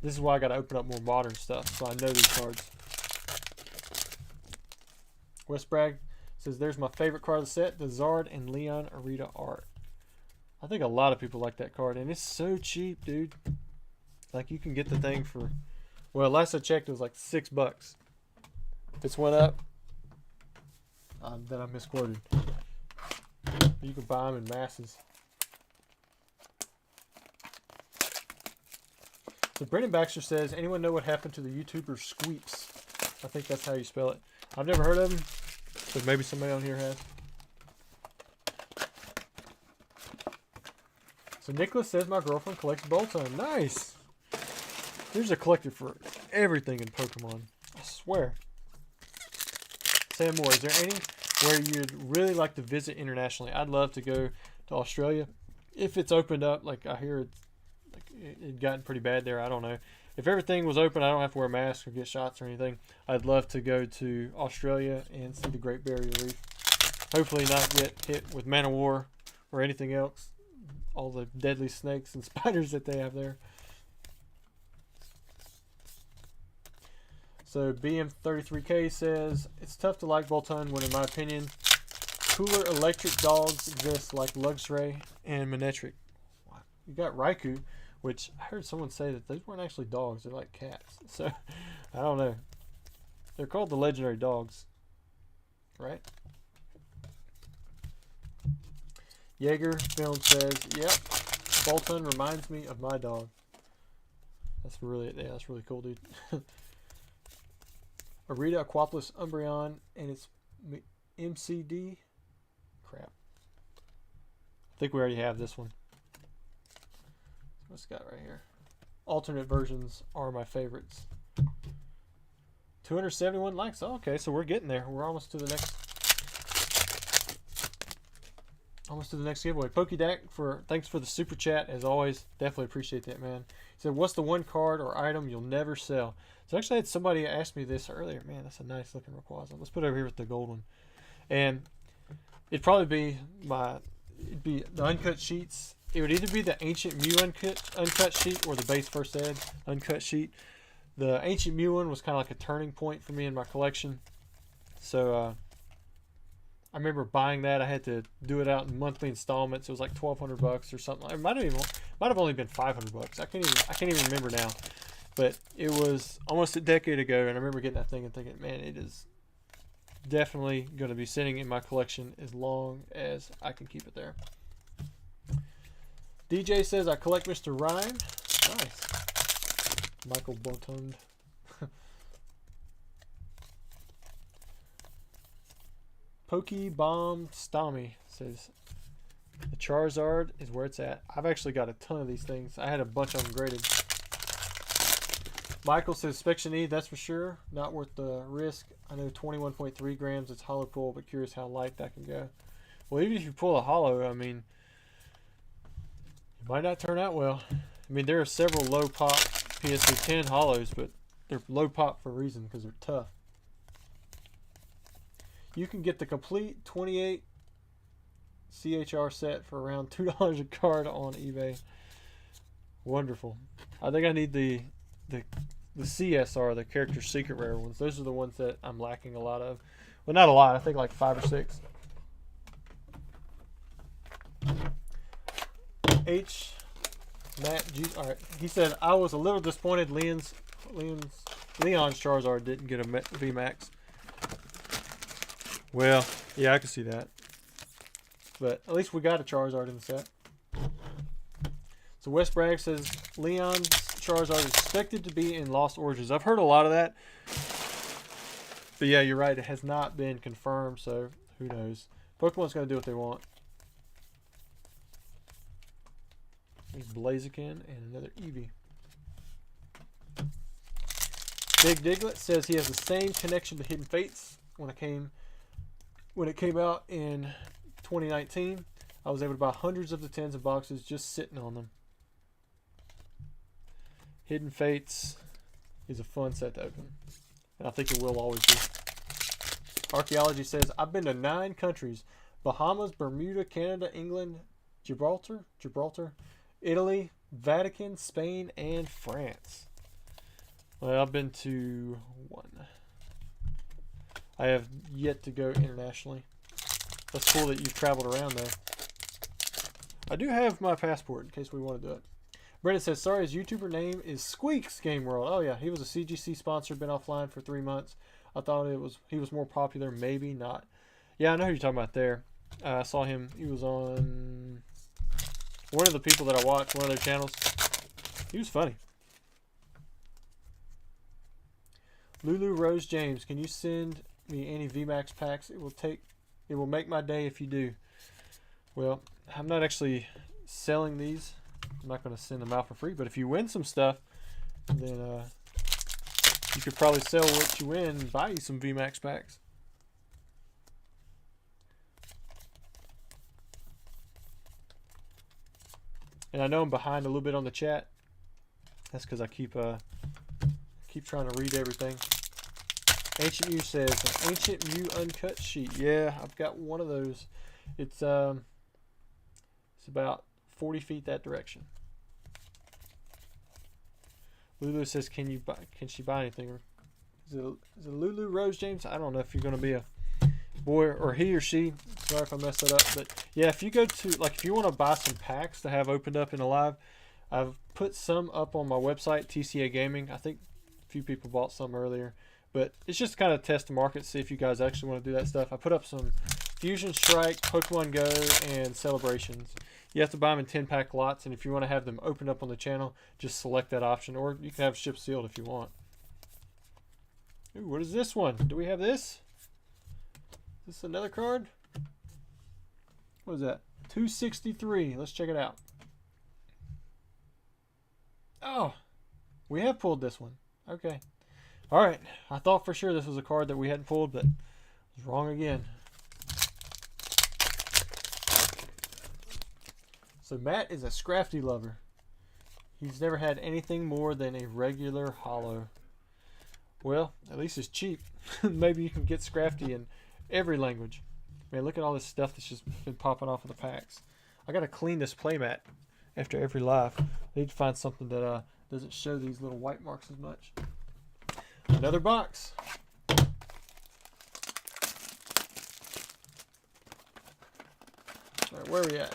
This is why I got to open up more modern stuff, so I know these cards. West Bragg says there's my favorite card of the set, the Zard and Leon Arita art. I think a lot of people like that card, and it's so cheap, dude. Like, you can get the thing for, well, last I checked, it was like $6. If it's went up, then I misquoted. You can buy them in masses. So Brendan Baxter says, anyone know what happened to the YouTuber Squeeps? I think that's how you spell it. I've never heard of him, but maybe somebody on here has. So Nicholas says my girlfriend collects Boltund. Nice. There's a collector for everything in Pokemon. I swear. Sam Moore, is there any where you'd really like to visit internationally? I'd love to go to Australia. If it's opened up, like I hear it's it gotten pretty bad there. I don't know. If everything was open, I don't have to wear a mask or get shots or anything. I'd love to go to Australia and see the Great Barrier Reef. Hopefully not get hit with Man of War or anything else. All the deadly snakes and spiders that they have there. So BM33K says, it's tough to like Boltund when, in my opinion, cooler electric dogs exist like Luxray and Manectric. You got Raikou, which I heard someone say that those weren't actually dogs. They're like cats. So, I don't know. They're called the legendary dogs. Right? Jaeger Film says, yep, Boltund reminds me of my dog. That's really cool, dude. Arita Aquapolis Umbreon and its MCD. Crap. I think we already have this one. What's it got right here? Alternate versions are my favorites. 271 likes. Oh, okay, so we're getting there. We're almost to the next giveaway. Pokedak, thanks for the super chat as always. Definitely appreciate that, man. He said, "What's the one card or item you'll never sell?" So actually, I had somebody ask me this earlier. Man, that's a nice looking Rayquaza. Let's put it over here with the gold one, and it'd probably be the uncut sheets. It would either be the Ancient Mew uncut sheet or the base First Ed uncut sheet. The Ancient Mew one was kind of like a turning point for me in my collection. So I remember buying that. I had to do it out in monthly installments. It was like $1,200 or something. It might have only been $500. I can't even remember now. But it was almost a decade ago, and I remember getting that thing and thinking, man, it is definitely going to be sitting in my collection as long as I can keep it there. DJ says, I collect Mr. Rhyme. Nice. Michael Boltund. Pokebomb Stommy says the Charizard is where it's at. I've actually got a ton of these things. I had a bunch of them graded. Michael says Inspection E, that's for sure. Not worth the risk. I know 21.3 grams. It's hollow pull, but curious how light that can go. Well, even if you pull a hollow, I mean, it might not turn out well. I mean, there are several low pop PSA 10 hollows, but they're low pop for a reason, because they're tough. You can get the complete 28 CHR set for around $2 a card on eBay. Wonderful. I think I need the CSR, the character secret rare ones. Those are the ones that I'm lacking a lot of. Well, not a lot. I think like 5 or 6. Matt G. All right. He said I was a little disappointed. Leon's Charizard didn't get a VMAX. Well, yeah, I can see that. But at least we got a Charizard in the set. So Wes Bragg says Leon's Charizard is expected to be in Lost Origins. I've heard a lot of that. But yeah, you're right. It has not been confirmed, so who knows. Pokemon's going to do what they want. There's Blaziken and another Eevee. Big Diglett says he has the same connection to Hidden Fates. When it came out in 2019, I was able to buy hundreds of the tens of boxes just sitting on them. Hidden Fates is a fun set to open, and I think it will always be. Archaeology says I've been to 9 countries: Bahamas, Bermuda, Canada, England, Gibraltar, Italy, Vatican, Spain, and France. Well, I've been to 1. I have yet to go internationally. That's cool that you've traveled around, though. I do have my passport in case we want to do it. Brendan says, sorry, his YouTuber name is Squeaks Game World. Oh, yeah, he was a CGC sponsor, been offline for 3 months. I thought he was more popular, maybe not. Yeah, I know who you're talking about there. I saw him. He was on one of the people that I watch, one of their channels. He was funny. Lulu Rose James, can you send me any VMAX packs? It will make my day if you do. Well, I'm not actually selling these. I'm not going to send them out for free, but if you win some stuff, then you could probably sell what you win and buy you some VMAX packs. And I know I'm behind a little bit on the chat. That's because I keep trying to read everything. Ancient Mew says, an Ancient Mew uncut sheet. Yeah, I've got one of those. It's about 40 feet that direction. Lulu says, can she buy anything? Is it Lulu Rose James? I don't know if you're going to be a boy or he or she. Sorry if I messed that up. But yeah, if you go to, like, if you want to buy some packs to have opened up in a live, I've put some up on my website, TCA Gaming. I think a few people bought some earlier. But it's just kind of test the market, see if you guys actually want to do that stuff. I put up some Fusion Strike, Pokemon Go, and Celebrations. You have to buy them in 10-pack lots, and if you want to have them opened up on the channel, just select that option, or you can have ship sealed if you want. Ooh, what is this one? Do we have this? Is this another card? What is that? 263. Let's check it out. Oh, we have pulled this one. Okay. All right. I thought for sure this was a card that we hadn't pulled, but I was wrong again. So Matt is a Scrafty lover. He's never had anything more than a regular hollow. Well, at least it's cheap. Maybe you can get Scrafty in every language. Man, look at all this stuff that's just been popping off of the packs. I got to clean this playmat after every live. I need to find something that doesn't show these little white marks as much. Another box. All right, where are we at?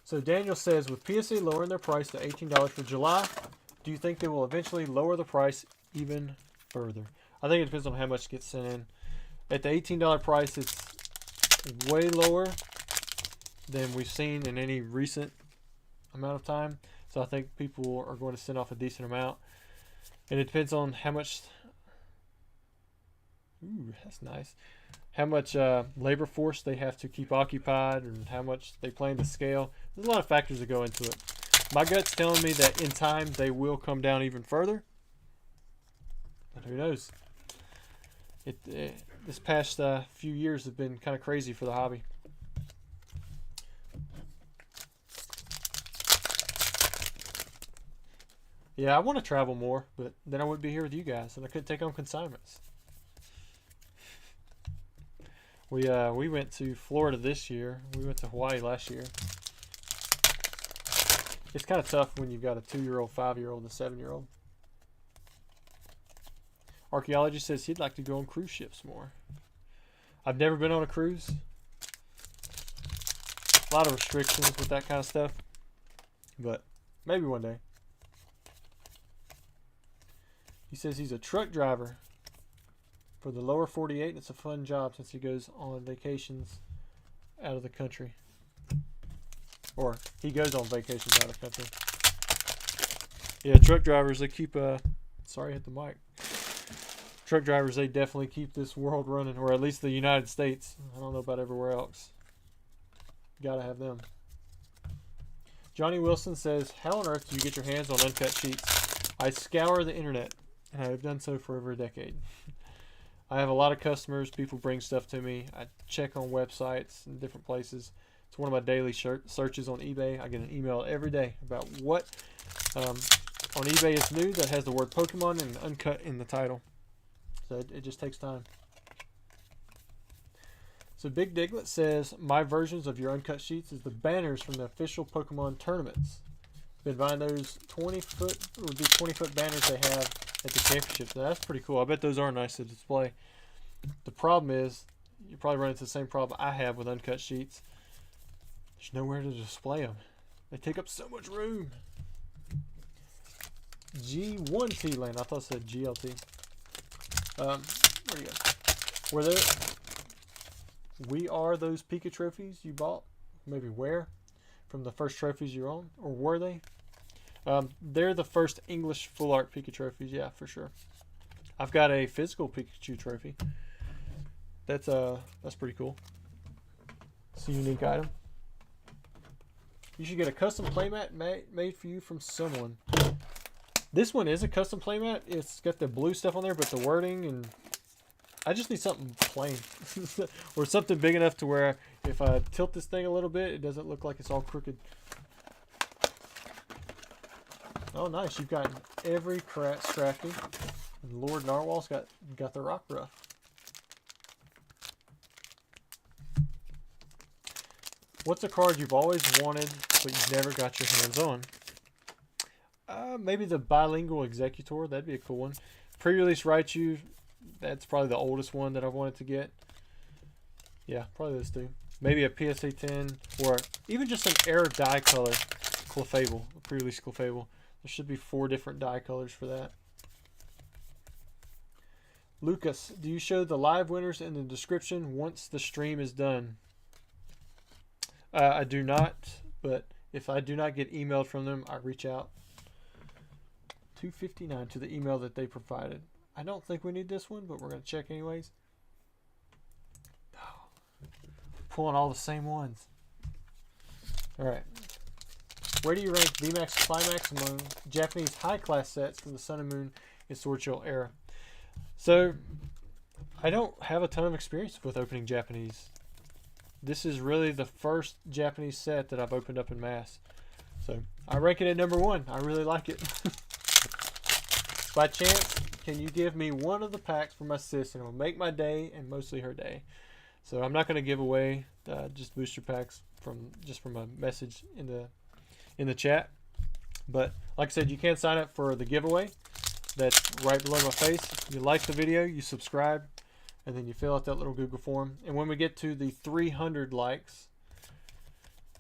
So Daniel says, with PSA lowering their price to $18 for July, do you think they will eventually lower the price even further? I think it depends on how much gets sent in. At the $18 price, it's way lower than we've seen in any recent amount of time. So I think people are going to send off a decent amount. And it depends on how much... Ooh, that's nice. how much labor force they have to keep occupied and how much they plan to scale. There's a lot of factors that go into it. My gut's telling me that in time they will come down even further, but who knows? This past few years have been kind of crazy for the hobby. Yeah, I want to travel more, but then I wouldn't be here with you guys, and I couldn't take on consignments. We went to Florida this year. We went to Hawaii last year. It's kind of tough when you've got a 2-year-old, 5-year-old, and a 7-year-old. Archaeology says he'd like to go on cruise ships more. I've never been on a cruise. A lot of restrictions with that kind of stuff, but maybe one day. He says he's a truck driver for the lower 48, and it's a fun job since he goes on vacations out of the country. Or he goes on vacations out of the country. Yeah, truck drivers, they keep, sorry I hit the mic. Truck drivers, they definitely keep this world running, or at least the United States. I don't know about everywhere else. Gotta have them. Johnny Wilson says, how on earth do you get your hands on uncut sheets? I scour the internet, and I've done so for over a decade. I have a lot of customers. People bring stuff to me. I check on websites and different places. It's one of my daily searches on eBay. I get an email every day about what on eBay is new that has the word Pokemon and uncut in the title. So it just takes time. So Big Diglett says, my versions of your uncut sheets is the banners from the official Pokemon tournaments. Been buying those 20-foot, would be 20-foot banners they have at the championships. Now, that's pretty cool. I bet those are nice to display. The problem is, you probably run into the same problem I have with uncut sheets. There's nowhere to display them. They take up so much room. G1T Lane. I thought it said GLT. Where do you go? Were there? We are those Pika trophies you bought? Maybe where? From the first trophies you're on? Or were they? They're the first English full art Pika trophies. Yeah, for sure. I've got a physical Pikachu trophy. That's pretty cool. It's a unique item. You should get a custom playmat made for you from someone. This one is a custom playmat. It's got the blue stuff on there, but the wording and I just need something plain or something big enough to where if I tilt this thing a little bit, it doesn't look like it's all crooked. Oh, nice! You've got every Scrafty. And Lord Narwhal's got the rock ruff. What's a card you've always wanted but you've never got your hands on? Maybe the Bilingual Executor. That'd be a cool one. Pre-release Raichu. That's probably the oldest one that I wanted to get. Yeah, probably those two. Maybe a PSA 10 or even just an Air dye color Clefable, a pre-release Clefable. There should be 4 different dye colors for that. Lucas, do you show the live winners in the description once the stream is done? I do not, but if I do not get emailed from them, I reach out. 259 to the email that they provided. I don't think we need this one, but we're going to check anyways. Oh, pulling all the same ones. Alright. Where do you rank VMAX Climax among Japanese high-class sets from the Sun and Moon and Sword Shield era? So, I don't have a ton of experience with opening Japanese. This is really the first Japanese set that I've opened up in mass. So, I rank it at number 1. I really like it. By chance, can you give me one of the packs for my sis and it will make my day and mostly her day? So I'm not going to give away just booster packs from a message in the chat. But like I said, you can sign up for the giveaway. That's right below my face. You like the video, you subscribe, and then you fill out that little Google form. And when we get to the 300 likes,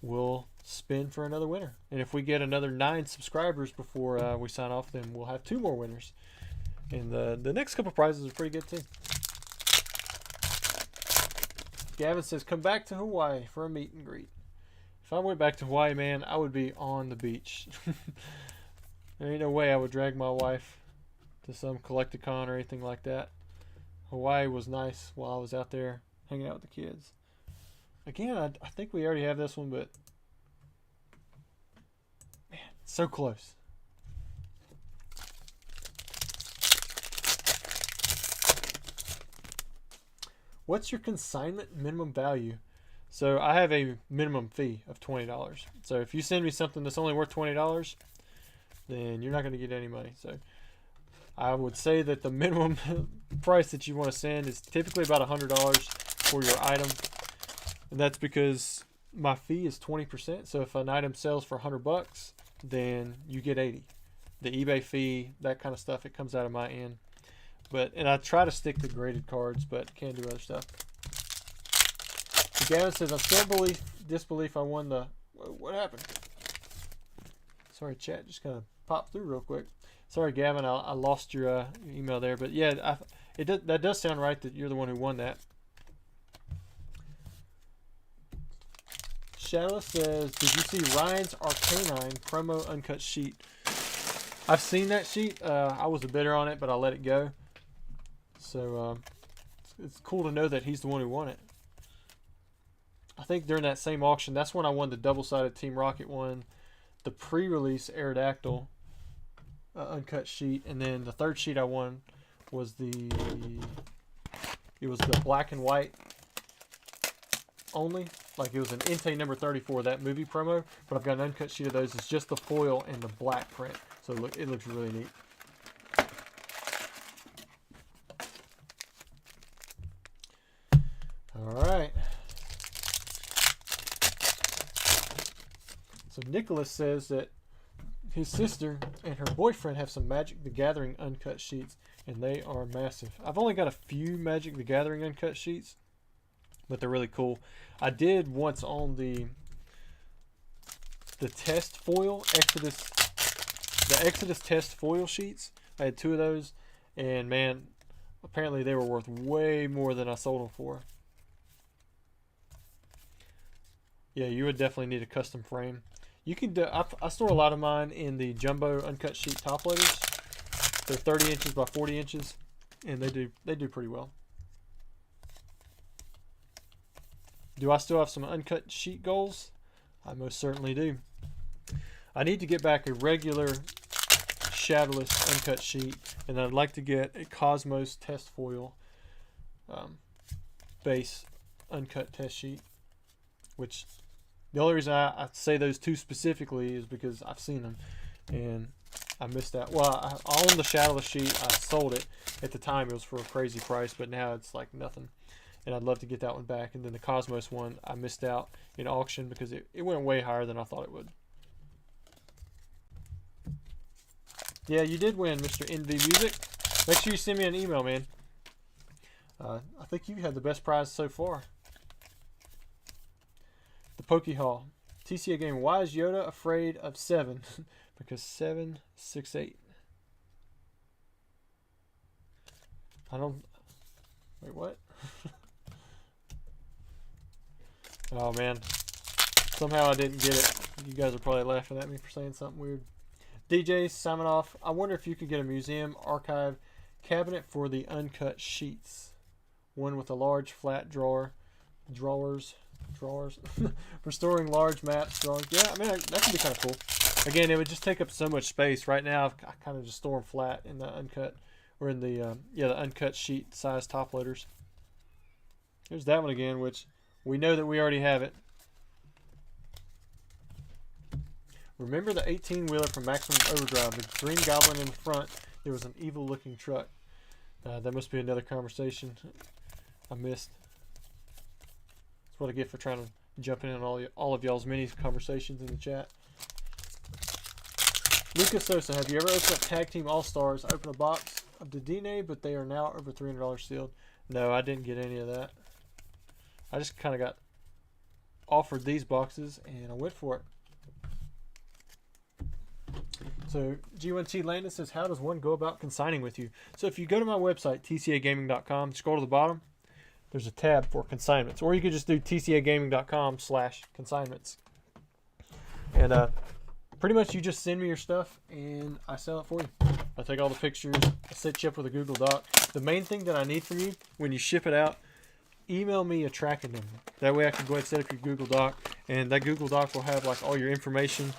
we'll spin for another winner. And if we get another 9 subscribers before we sign off, then we'll have 2 more winners. And the next couple prizes are pretty good too. Gavin says, come back to Hawaii for a meet and greet. If I went back to Hawaii, man, I would be on the beach. There ain't no way I would drag my wife to some Collecticon or anything like that. Hawaii was nice while I was out there hanging out with the kids. Again, I think we already have this one, but man, so close. What's your consignment minimum value? So I have a minimum fee of $20. So if you send me something that's only worth $20, then you're not going to get any money. So I would say that the minimum price that you want to send is typically about $100 for your item. And that's because my fee is 20%. So if an item sells for $100, then you get 80. The eBay fee, that kind of stuff, it comes out of my end. And I try to stick to graded cards, but can do other stuff. Gavin says, I'm still in disbelief I won the... What happened? Sorry, chat just kind of popped through real quick. Sorry, Gavin, I lost your email there. But yeah, that does sound right that you're the one who won that. Shadowless says, did you see Ryan's Arcanine promo uncut sheet? I've seen that sheet. I was a bidder on it, but I let it go. So it's cool to know that he's the one who won it. I think during that same auction, that's when I won the double-sided Team Rocket one, the pre-release Aerodactyl uncut sheet, and then the third sheet I won was the black and white only. Like it was an Entei number 34, that movie promo, but I've got an uncut sheet of those. It's just the foil and the black print. So look, it looks really neat. All right. So Nicholas says that his sister and her boyfriend have some Magic the Gathering uncut sheets, and they are massive. I've only got a few Magic the Gathering uncut sheets, but they're really cool. I did once on the test foil, the Exodus test foil sheets. I had 2 of those, and man, apparently they were worth way more than I sold them for. Yeah, you would definitely need a custom frame. You can do. I store a lot of mine in the jumbo uncut sheet top loaders. They're 30 inches by 40 inches, and they do pretty well. Do I still have some uncut sheet goals? I most certainly do. I need to get back a regular Shadowless uncut sheet, and I'd like to get a Cosmos test foil base uncut test sheet, which the only reason I say those 2 specifically is because I've seen them and I missed out. Well, I own the Shadowless sheet. I sold it at the time. It was for a crazy price, but now it's like nothing. And I'd love to get that one back. And then the Cosmos one, I missed out in auction because it went way higher than I thought it would. Yeah, you did win, Mr. NV Music. Make sure you send me an email, man. I think you had the best prize so far. The Poke Hall. TCA Game. Why is Yoda afraid of 7? Because 7, 6, 8. I don't... Wait, what? Oh, man. Somehow I didn't get it. You guys are probably laughing at me for saying something weird. DJ Simonoff. I wonder if you could get a museum archive cabinet for the uncut sheets. One with a large flat drawers for storing large maps, drawings. Yeah, I mean, that could be kind of cool. Again, it would just take up so much space. Right now, I kind of just store them flat in the uncut, or in the the uncut sheet size top loaders. Here's that one again, which we know that we already have it. Remember the 18-wheeler from Maximum Overdrive, the green goblin in the front? There was an evil-looking truck. That must be another conversation I missed. That's what I get for trying to jump in on all of y'all's mini conversations in the chat. Lucas Sosa, have you ever opened up Tag Team All-Stars? I opened a box of Dedenne, but they are now over $300 sealed. No, I didn't get any of that. I just kind of got offered these boxes, and I went for it. So G1T Landon says, how does one go about consigning with you? So if you go to my website, tcagaming.com, scroll to the bottom, there's a tab for consignments. Or you could just do tcagaming.com/consignments. And pretty much you just send me your stuff and I sell it for you. I take all the pictures, I set you up with a Google Doc. The main thing that I need from you when you ship it out, email me a tracking number. That way I can go ahead and set up your Google Doc, and that Google Doc will have like all your information,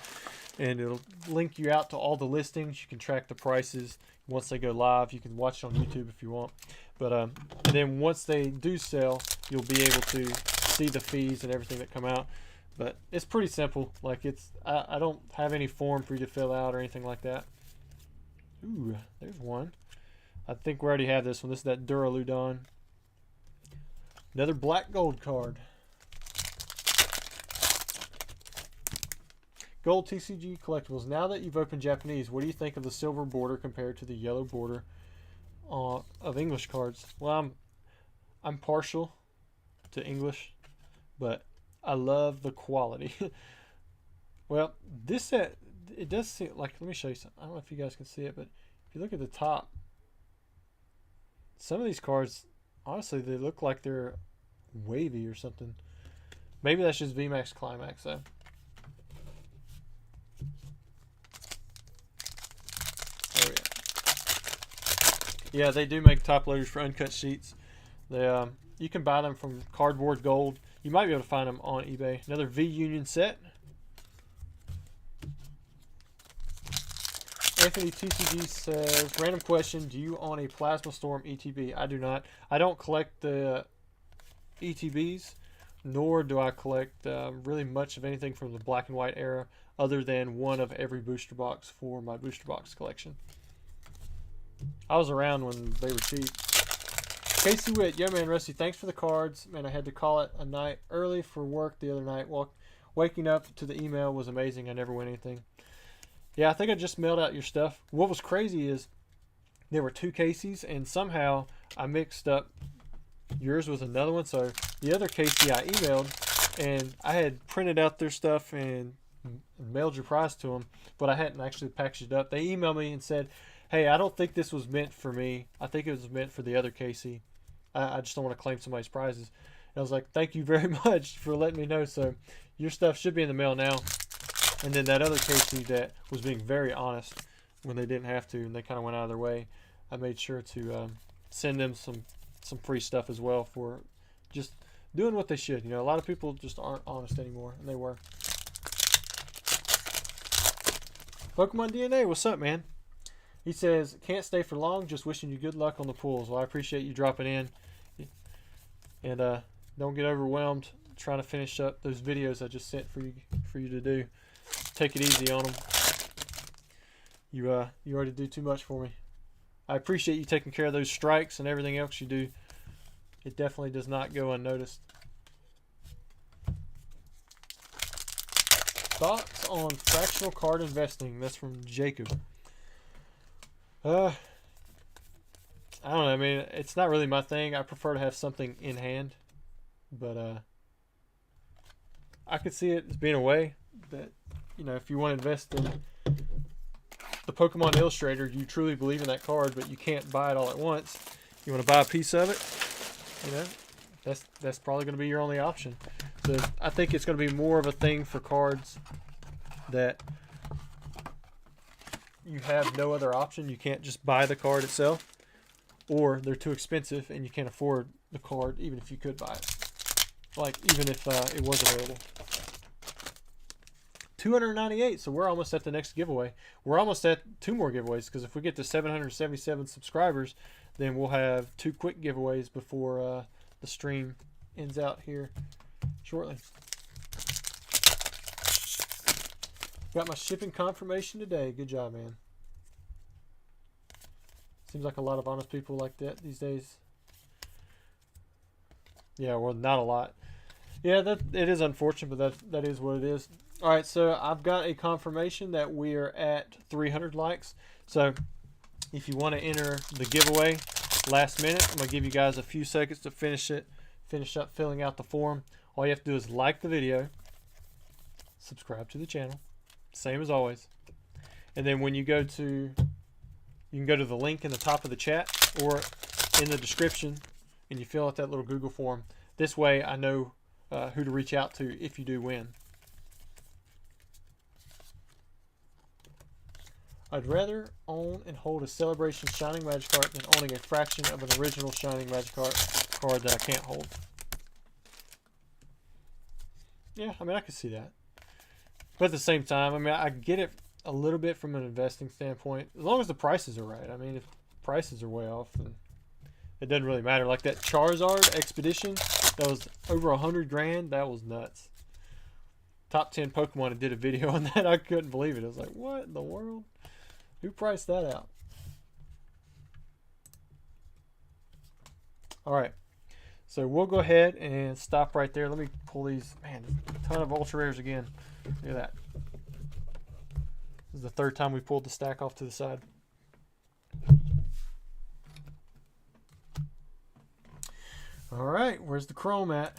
and it'll link you out to all the listings. You can track the prices once they go live. You can watch it on YouTube if you want. But and then once they do sell, you'll be able to see the fees and everything that come out. But it's pretty simple. Like I don't have any form for you to fill out or anything like that. Ooh, there's one. I think we already have this one. This is that Duraludon. Another black gold card. Gold TCG Collectibles. Now that you've opened Japanese, what do you think of the silver border compared to the yellow border of English cards? Well, I'm partial to English, but I love the quality. Well, this set, it does seem like, let me show you something. I don't know if you guys can see it, but if you look at the top, some of these cards, honestly, they look like they're wavy or something. Maybe that's just VMAX Climax, though. Oh, yeah. Yeah, they do make top loaders for uncut sheets. They, you can buy them from Cardboard Gold. You might be able to find them on eBay. Another V-Union set. Anthony TCG says, random question, do you own a Plasma Storm ETB? I do not. I don't collect the ETBs, nor do I collect really much of anything from the black and white era, other than one of every booster box for my booster box collection. I was around when they were cheap. Casey Witt, yo man, Rusty, thanks for the cards. Man, I had to call it a night early for work the other night. Well, waking up to the email was amazing. I never win anything. Yeah, I think I just mailed out your stuff. What was crazy is there were 2 Caseys, and somehow I mixed up yours with another one. So the other Casey I emailed, and I had printed out their stuff and mailed your prize to them, but I hadn't actually packaged it up. They emailed me and said, hey, I don't think this was meant for me. I think it was meant for the other Casey. I just don't want to claim somebody's prizes. And I was like, thank you very much for letting me know. So your stuff should be in the mail now. And then that other Casey that was being very honest when they didn't have to, and they kind of went out of their way, I made sure to send them some free stuff as well for just doing what they should. You know, a lot of people just aren't honest anymore, and they were. Pokemon DNA, what's up, man? He says, can't stay for long, just wishing you good luck on the pools. Well, I appreciate you dropping in. And don't get overwhelmed trying to finish up those videos I just sent for you to do. Take it easy on them. You already do too much for me. I appreciate you taking care of those strikes and everything else you do. It definitely does not go unnoticed. Thoughts on fractional card investing? That's from Jacob. I don't know. I mean, it's not really my thing. I prefer to have something in hand, but I could see it as being a way that, you know, if you want to invest in the Pokemon Illustrator, you truly believe in that card, but you can't buy it all at once. You want to buy a piece of it, you know, that's probably going to be your only option. So I think it's going to be more of a thing for cards that you have no other option. You can't just buy the card itself, or they're too expensive and you can't afford the card even if you could buy it. Like, even if it was available. 298, so we're almost at the next giveaway. We're almost at 2 more giveaways, because if we get to 777 subscribers, then we'll have 2 quick giveaways before the stream ends out here shortly. Got my shipping confirmation today. Good job, man. Seems like a lot of honest people like that these days. Yeah, well, not a lot. Yeah, it is unfortunate, but that is what it is. All right, so I've got a confirmation that we are at 300 likes. So if you want to enter the giveaway last minute, I'm going to give you guys a few seconds to finish up filling out the form. All you have to do is like the video, subscribe to the channel, same as always. And then when you go to, you can go to the link in the top of the chat or in the description, and you fill out that little Google form. This way I know who to reach out to if you do win. I'd rather own and hold a Celebration Shining Magikarp than owning a fraction of an original Shining Magikarp card that I can't hold. Yeah, I mean, I could see that. But at the same time, I mean, I get it a little bit from an investing standpoint. As long as the prices are right. I mean, if prices are way off, then it doesn't really matter. Like that Charizard Expedition, that was over 100 grand. That was nuts. Top 10 Pokemon, I did a video on that. I couldn't believe it. I was like, what in the world? Who priced that out? All right. So we'll go ahead and stop right there. Let me pull these. Man, a ton of ultra rares again. Look at that. This is the third time we pulled the stack off to the side. All right, where's the chrome at?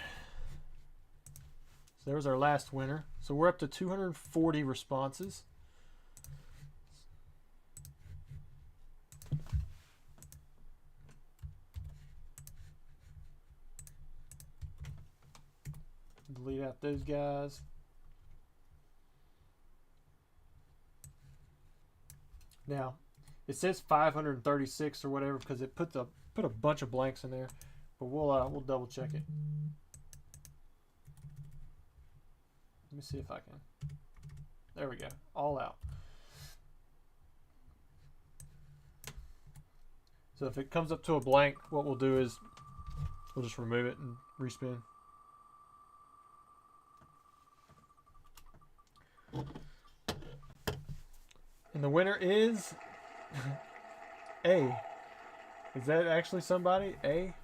So there was our last winner. So we're up to 240 responses. Delete out those guys. Now, it says 536 or whatever because it put a bunch of blanks in there, but we'll double check it. Let me see if I can. There we go. All out. So if it comes up to a blank, what we'll do is we'll just remove it and respin. And the winner is A. Is that actually somebody? A?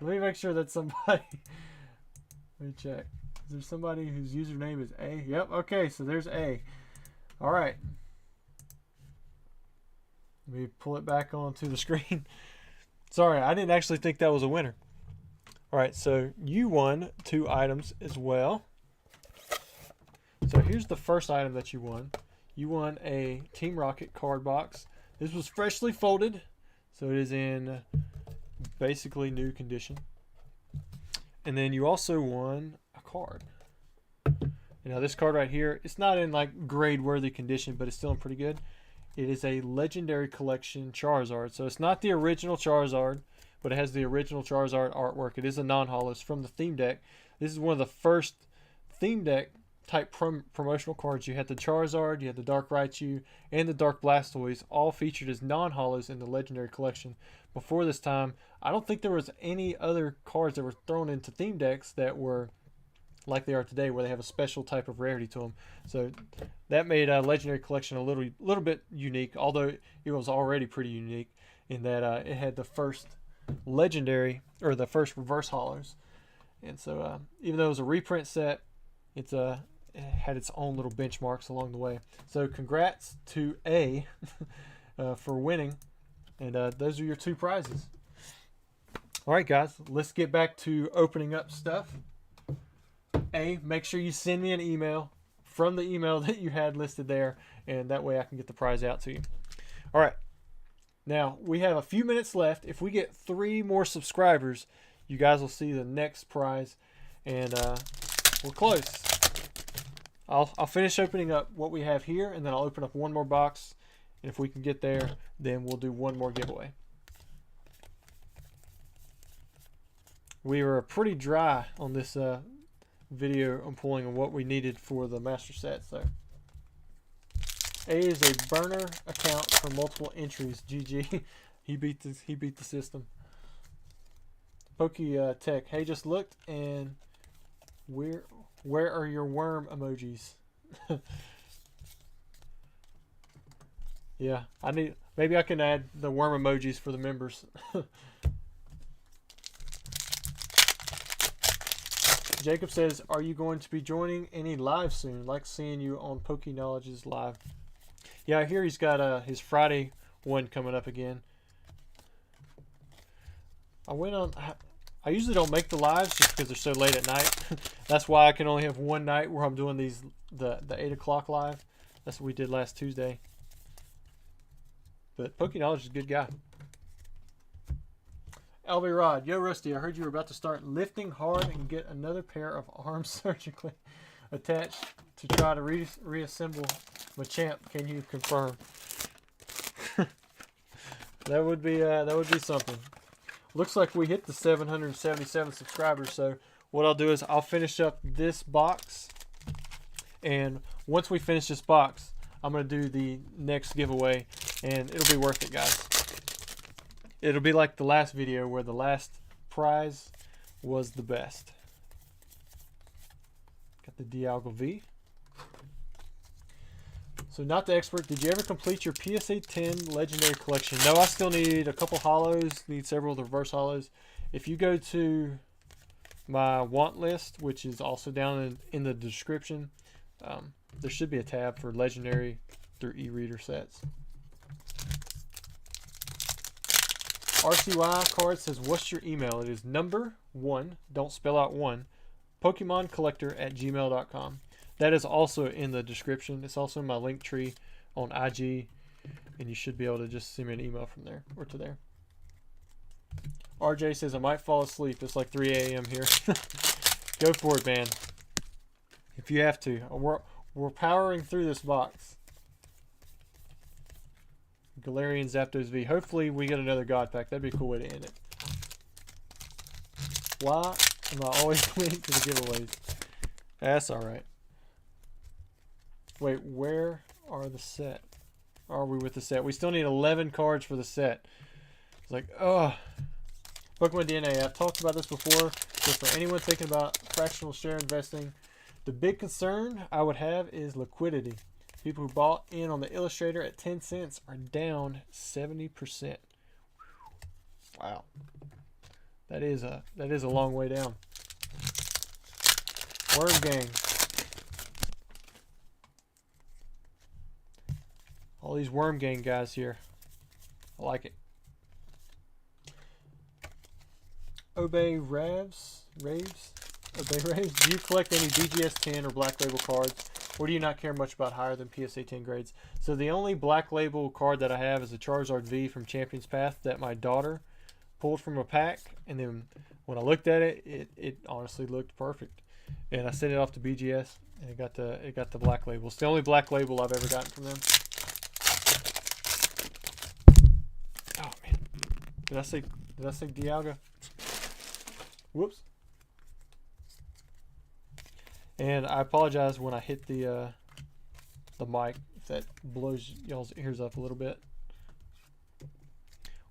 Let me make sure that's somebody. Let me check. Is there somebody whose username is A? Yep, okay, so there's A. All right. Let me pull it back onto the screen. Sorry, I didn't actually think that was a winner. All right, so you won 2 items as well. So here's the first item that you won. You won a Team Rocket card box. This was freshly folded, so it is in basically new condition. And then you also won a card. You know, this card right here, it's not in like grade worthy condition, but it's still in pretty good. It is a Legendary Collection Charizard. So it's not the original Charizard, but it has the original Charizard artwork. It is a non-holo. It's from the theme deck. This is one of the first theme deck type promotional cards. You had the Charizard, you had the Dark Raichu, and the Dark Blastoise, all featured as non-holos in the Legendary Collection. Before this time, I don't think there was any other cards that were thrown into theme decks that were like they are today, where they have a special type of rarity to them. So that made a Legendary Collection a little bit unique, although it was already pretty unique in that it had the first legendary, or the first reverse holos. And so even though it was a reprint set, it had its own little benchmarks along the way. So congrats to A for winning. And those are your 2 prizes. All right, guys, let's get back to opening up stuff. A, make sure you send me an email from the email that you had listed there, and that way I can get the prize out to you. All right. Now, we have a few minutes left. If we get 3 more subscribers, you guys will see the next prize, and we're close. I'll finish opening up what we have here, and then I'll open up one more box, and if we can get there, then we'll do one more giveaway. We were pretty dry on this video on pulling on what we needed for the master set. So A is a burner account for multiple entries. GG. he beat the system. Pokey Tech. Hey, just looked, and where are your worm emojis? Yeah, maybe I can add the worm emojis for the members. Jacob says, are you going to be joining any live soon? Like seeing you on Poke Knowledge's live. Yeah, I hear he's got his Friday one coming up again. I usually don't make the lives just because they're so late at night. That's why I can only have one night where I'm doing the 8 o'clock live. That's what we did last Tuesday. But Poke Knowledge is a good guy. LB Rod, yo Rusty, I heard you were about to start lifting hard and get another pair of arms surgically attached to try to reassemble Machamp. Can you confirm? That would be something. Looks like we hit the 777 subscribers. So what I'll do is I'll finish up this box And once we finish this box, I'm going to do the next giveaway, and it'll be worth it, guys. It'll be like the last video where the last prize was the best. Got the Dialga V. So not the expert, did you ever complete your PSA 10 legendary collection? No, I still need a couple hollows, need several of the reverse hollows. If you go to my want list, which is also down in the description, there should be a tab for legendary through e-reader sets. RCY card says, what's your email? It is number1, don't spell out 1, PokemonCollector@gmail.com. That is also in the description. It's also in my link tree on IG, and you should be able to just send me an email from there or to there. RJ says, I might fall asleep. It's like 3 a.m. here. Go for it, man. If you have to. We're powering through this box. Galarian Zapdos V. Hopefully we get another God Pack. That'd be a cool way to end it. Why am I always late to the giveaways? That's alright. Wait, where are the set? Are we with the set? We still need 11 cards for the set. It's like, oh. Pokemon DNA. I've talked about this before. So for anyone thinking about fractional share investing, the big concern I would have is liquidity. People who bought in on the Illustrator at 10 cents are down 70%. Wow. That is a long way down. Worm Gang. All these Worm Gang guys here. I like it. Obey Raves. Obey Raves. Do you collect any BGS 10 or Black Label cards? Or do you not care much about higher than PSA 10 grades? So the only Black Label card that I have is a Charizard V from Champion's Path that my daughter pulled from a pack. And then when I looked at it, it honestly looked perfect. And I sent it off to BGS, and it got the Black Label. It's the only Black Label I've ever gotten from them. Oh man, did I say Dialga? Whoops. And I apologize when I hit the mic if that blows y'all's ears up a little bit.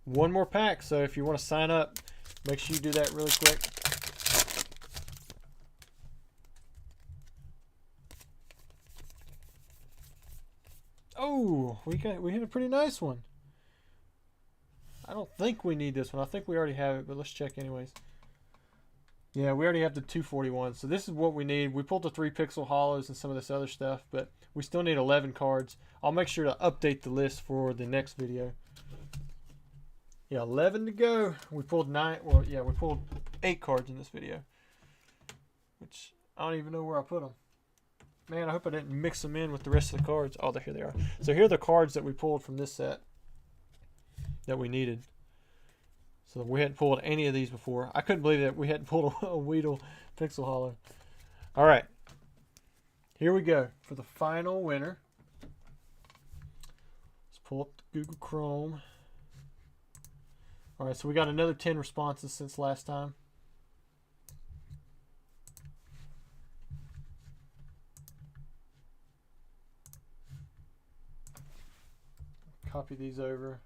One more pack, so if you want to sign up, make sure you do that really quick. Oh, we hit a pretty nice one. I don't think we need this one. I think we already have it, but let's check anyways. Yeah, we already have the 241. So this is what we need. We pulled the 3 pixel hollows and some of this other stuff, but we still need 11 cards. I'll make sure to update the list for the next video. Yeah, 11 to go. We pulled 9. Well, yeah, we pulled 8 cards in this video, which I don't even know where I put them. Man, I hope I didn't mix them in with the rest of the cards. Oh, here they are. So here are the cards that we pulled from this set that we needed. So we hadn't pulled any of these before. I couldn't believe that we hadn't pulled a Weedle Pixel Hollow. All right. Here we go for the final winner. Let's pull up the Google Chrome. All right, so we got another 10 responses since last time. Copy these over.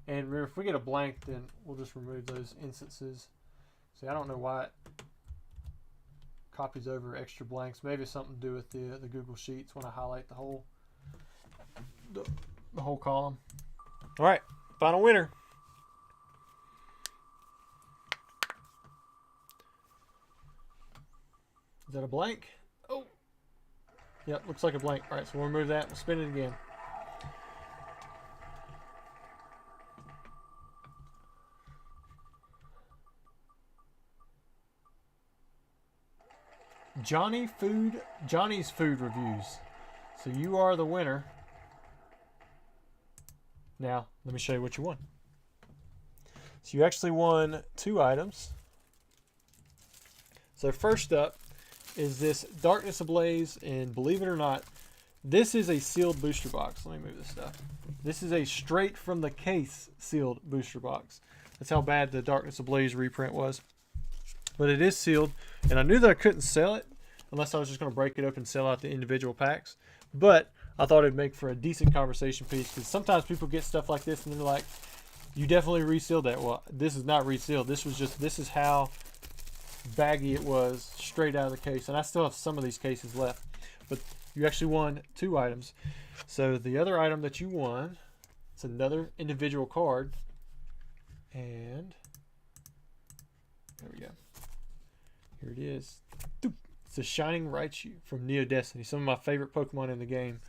And remember, if we get a blank, then we'll just remove those instances. See, I don't know why it copies over extra blanks. Maybe it's something to do with the Google Sheets when I highlight the whole column. All right, final winner. Is that a blank? Oh, yep, looks like a blank. All right, so we'll remove that. We'll spin it again. Johnny's Food Reviews. So you are the winner. Now, let me show you what you won. So you actually won 2 items. So first up is this Darkness Ablaze, and believe it or not, this is a sealed booster box. Let me move this stuff. This is a straight from the case sealed booster box. That's how bad the Darkness Ablaze reprint was. But it is sealed, and I knew that I couldn't sell it, unless I was just going to break it open and sell out the individual packs. But I thought it'd make for a decent conversation piece, because sometimes people get stuff like this and they're like, you definitely resealed that. Well, this is not resealed. This is how baggy it was straight out of the case. And I still have some of these cases left. But you actually won 2 items. So the other item that you won, it's another individual card. And there we go. Here it is. It's a Shining Raichu from Neo Destiny, some of my favorite Pokemon in the game.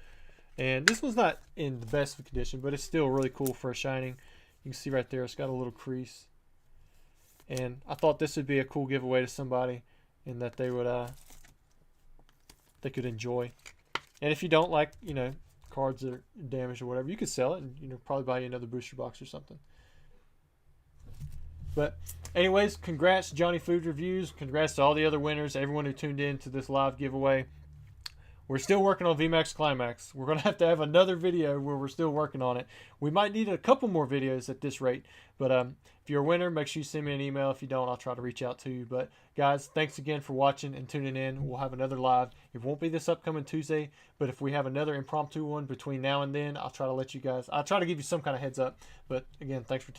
And this one's not in the best of condition, but it's still really cool for a Shining. You can see right there, it's got a little crease. And I thought this would be a cool giveaway to somebody, and that they would they could enjoy. And if you don't like, you know, cards that are damaged or whatever, you could sell it and, you know, probably buy you another booster box or something. But anyways, congrats Johnny Food Reviews. Congrats to all the other winners, everyone who tuned in to this live giveaway. We're still working on VMAX Climax. We're going to have another video where we're still working on it. We might need a couple more videos at this rate. But if you're a winner, make sure you send me an email. If you don't, I'll try to reach out to you. But guys, thanks again for watching and tuning in. We'll have another live. It won't be this upcoming Tuesday, but if we have another impromptu one between now and then, I'll try to let you guys, I'll try to give you some kind of heads up. But again, thanks for tuning in.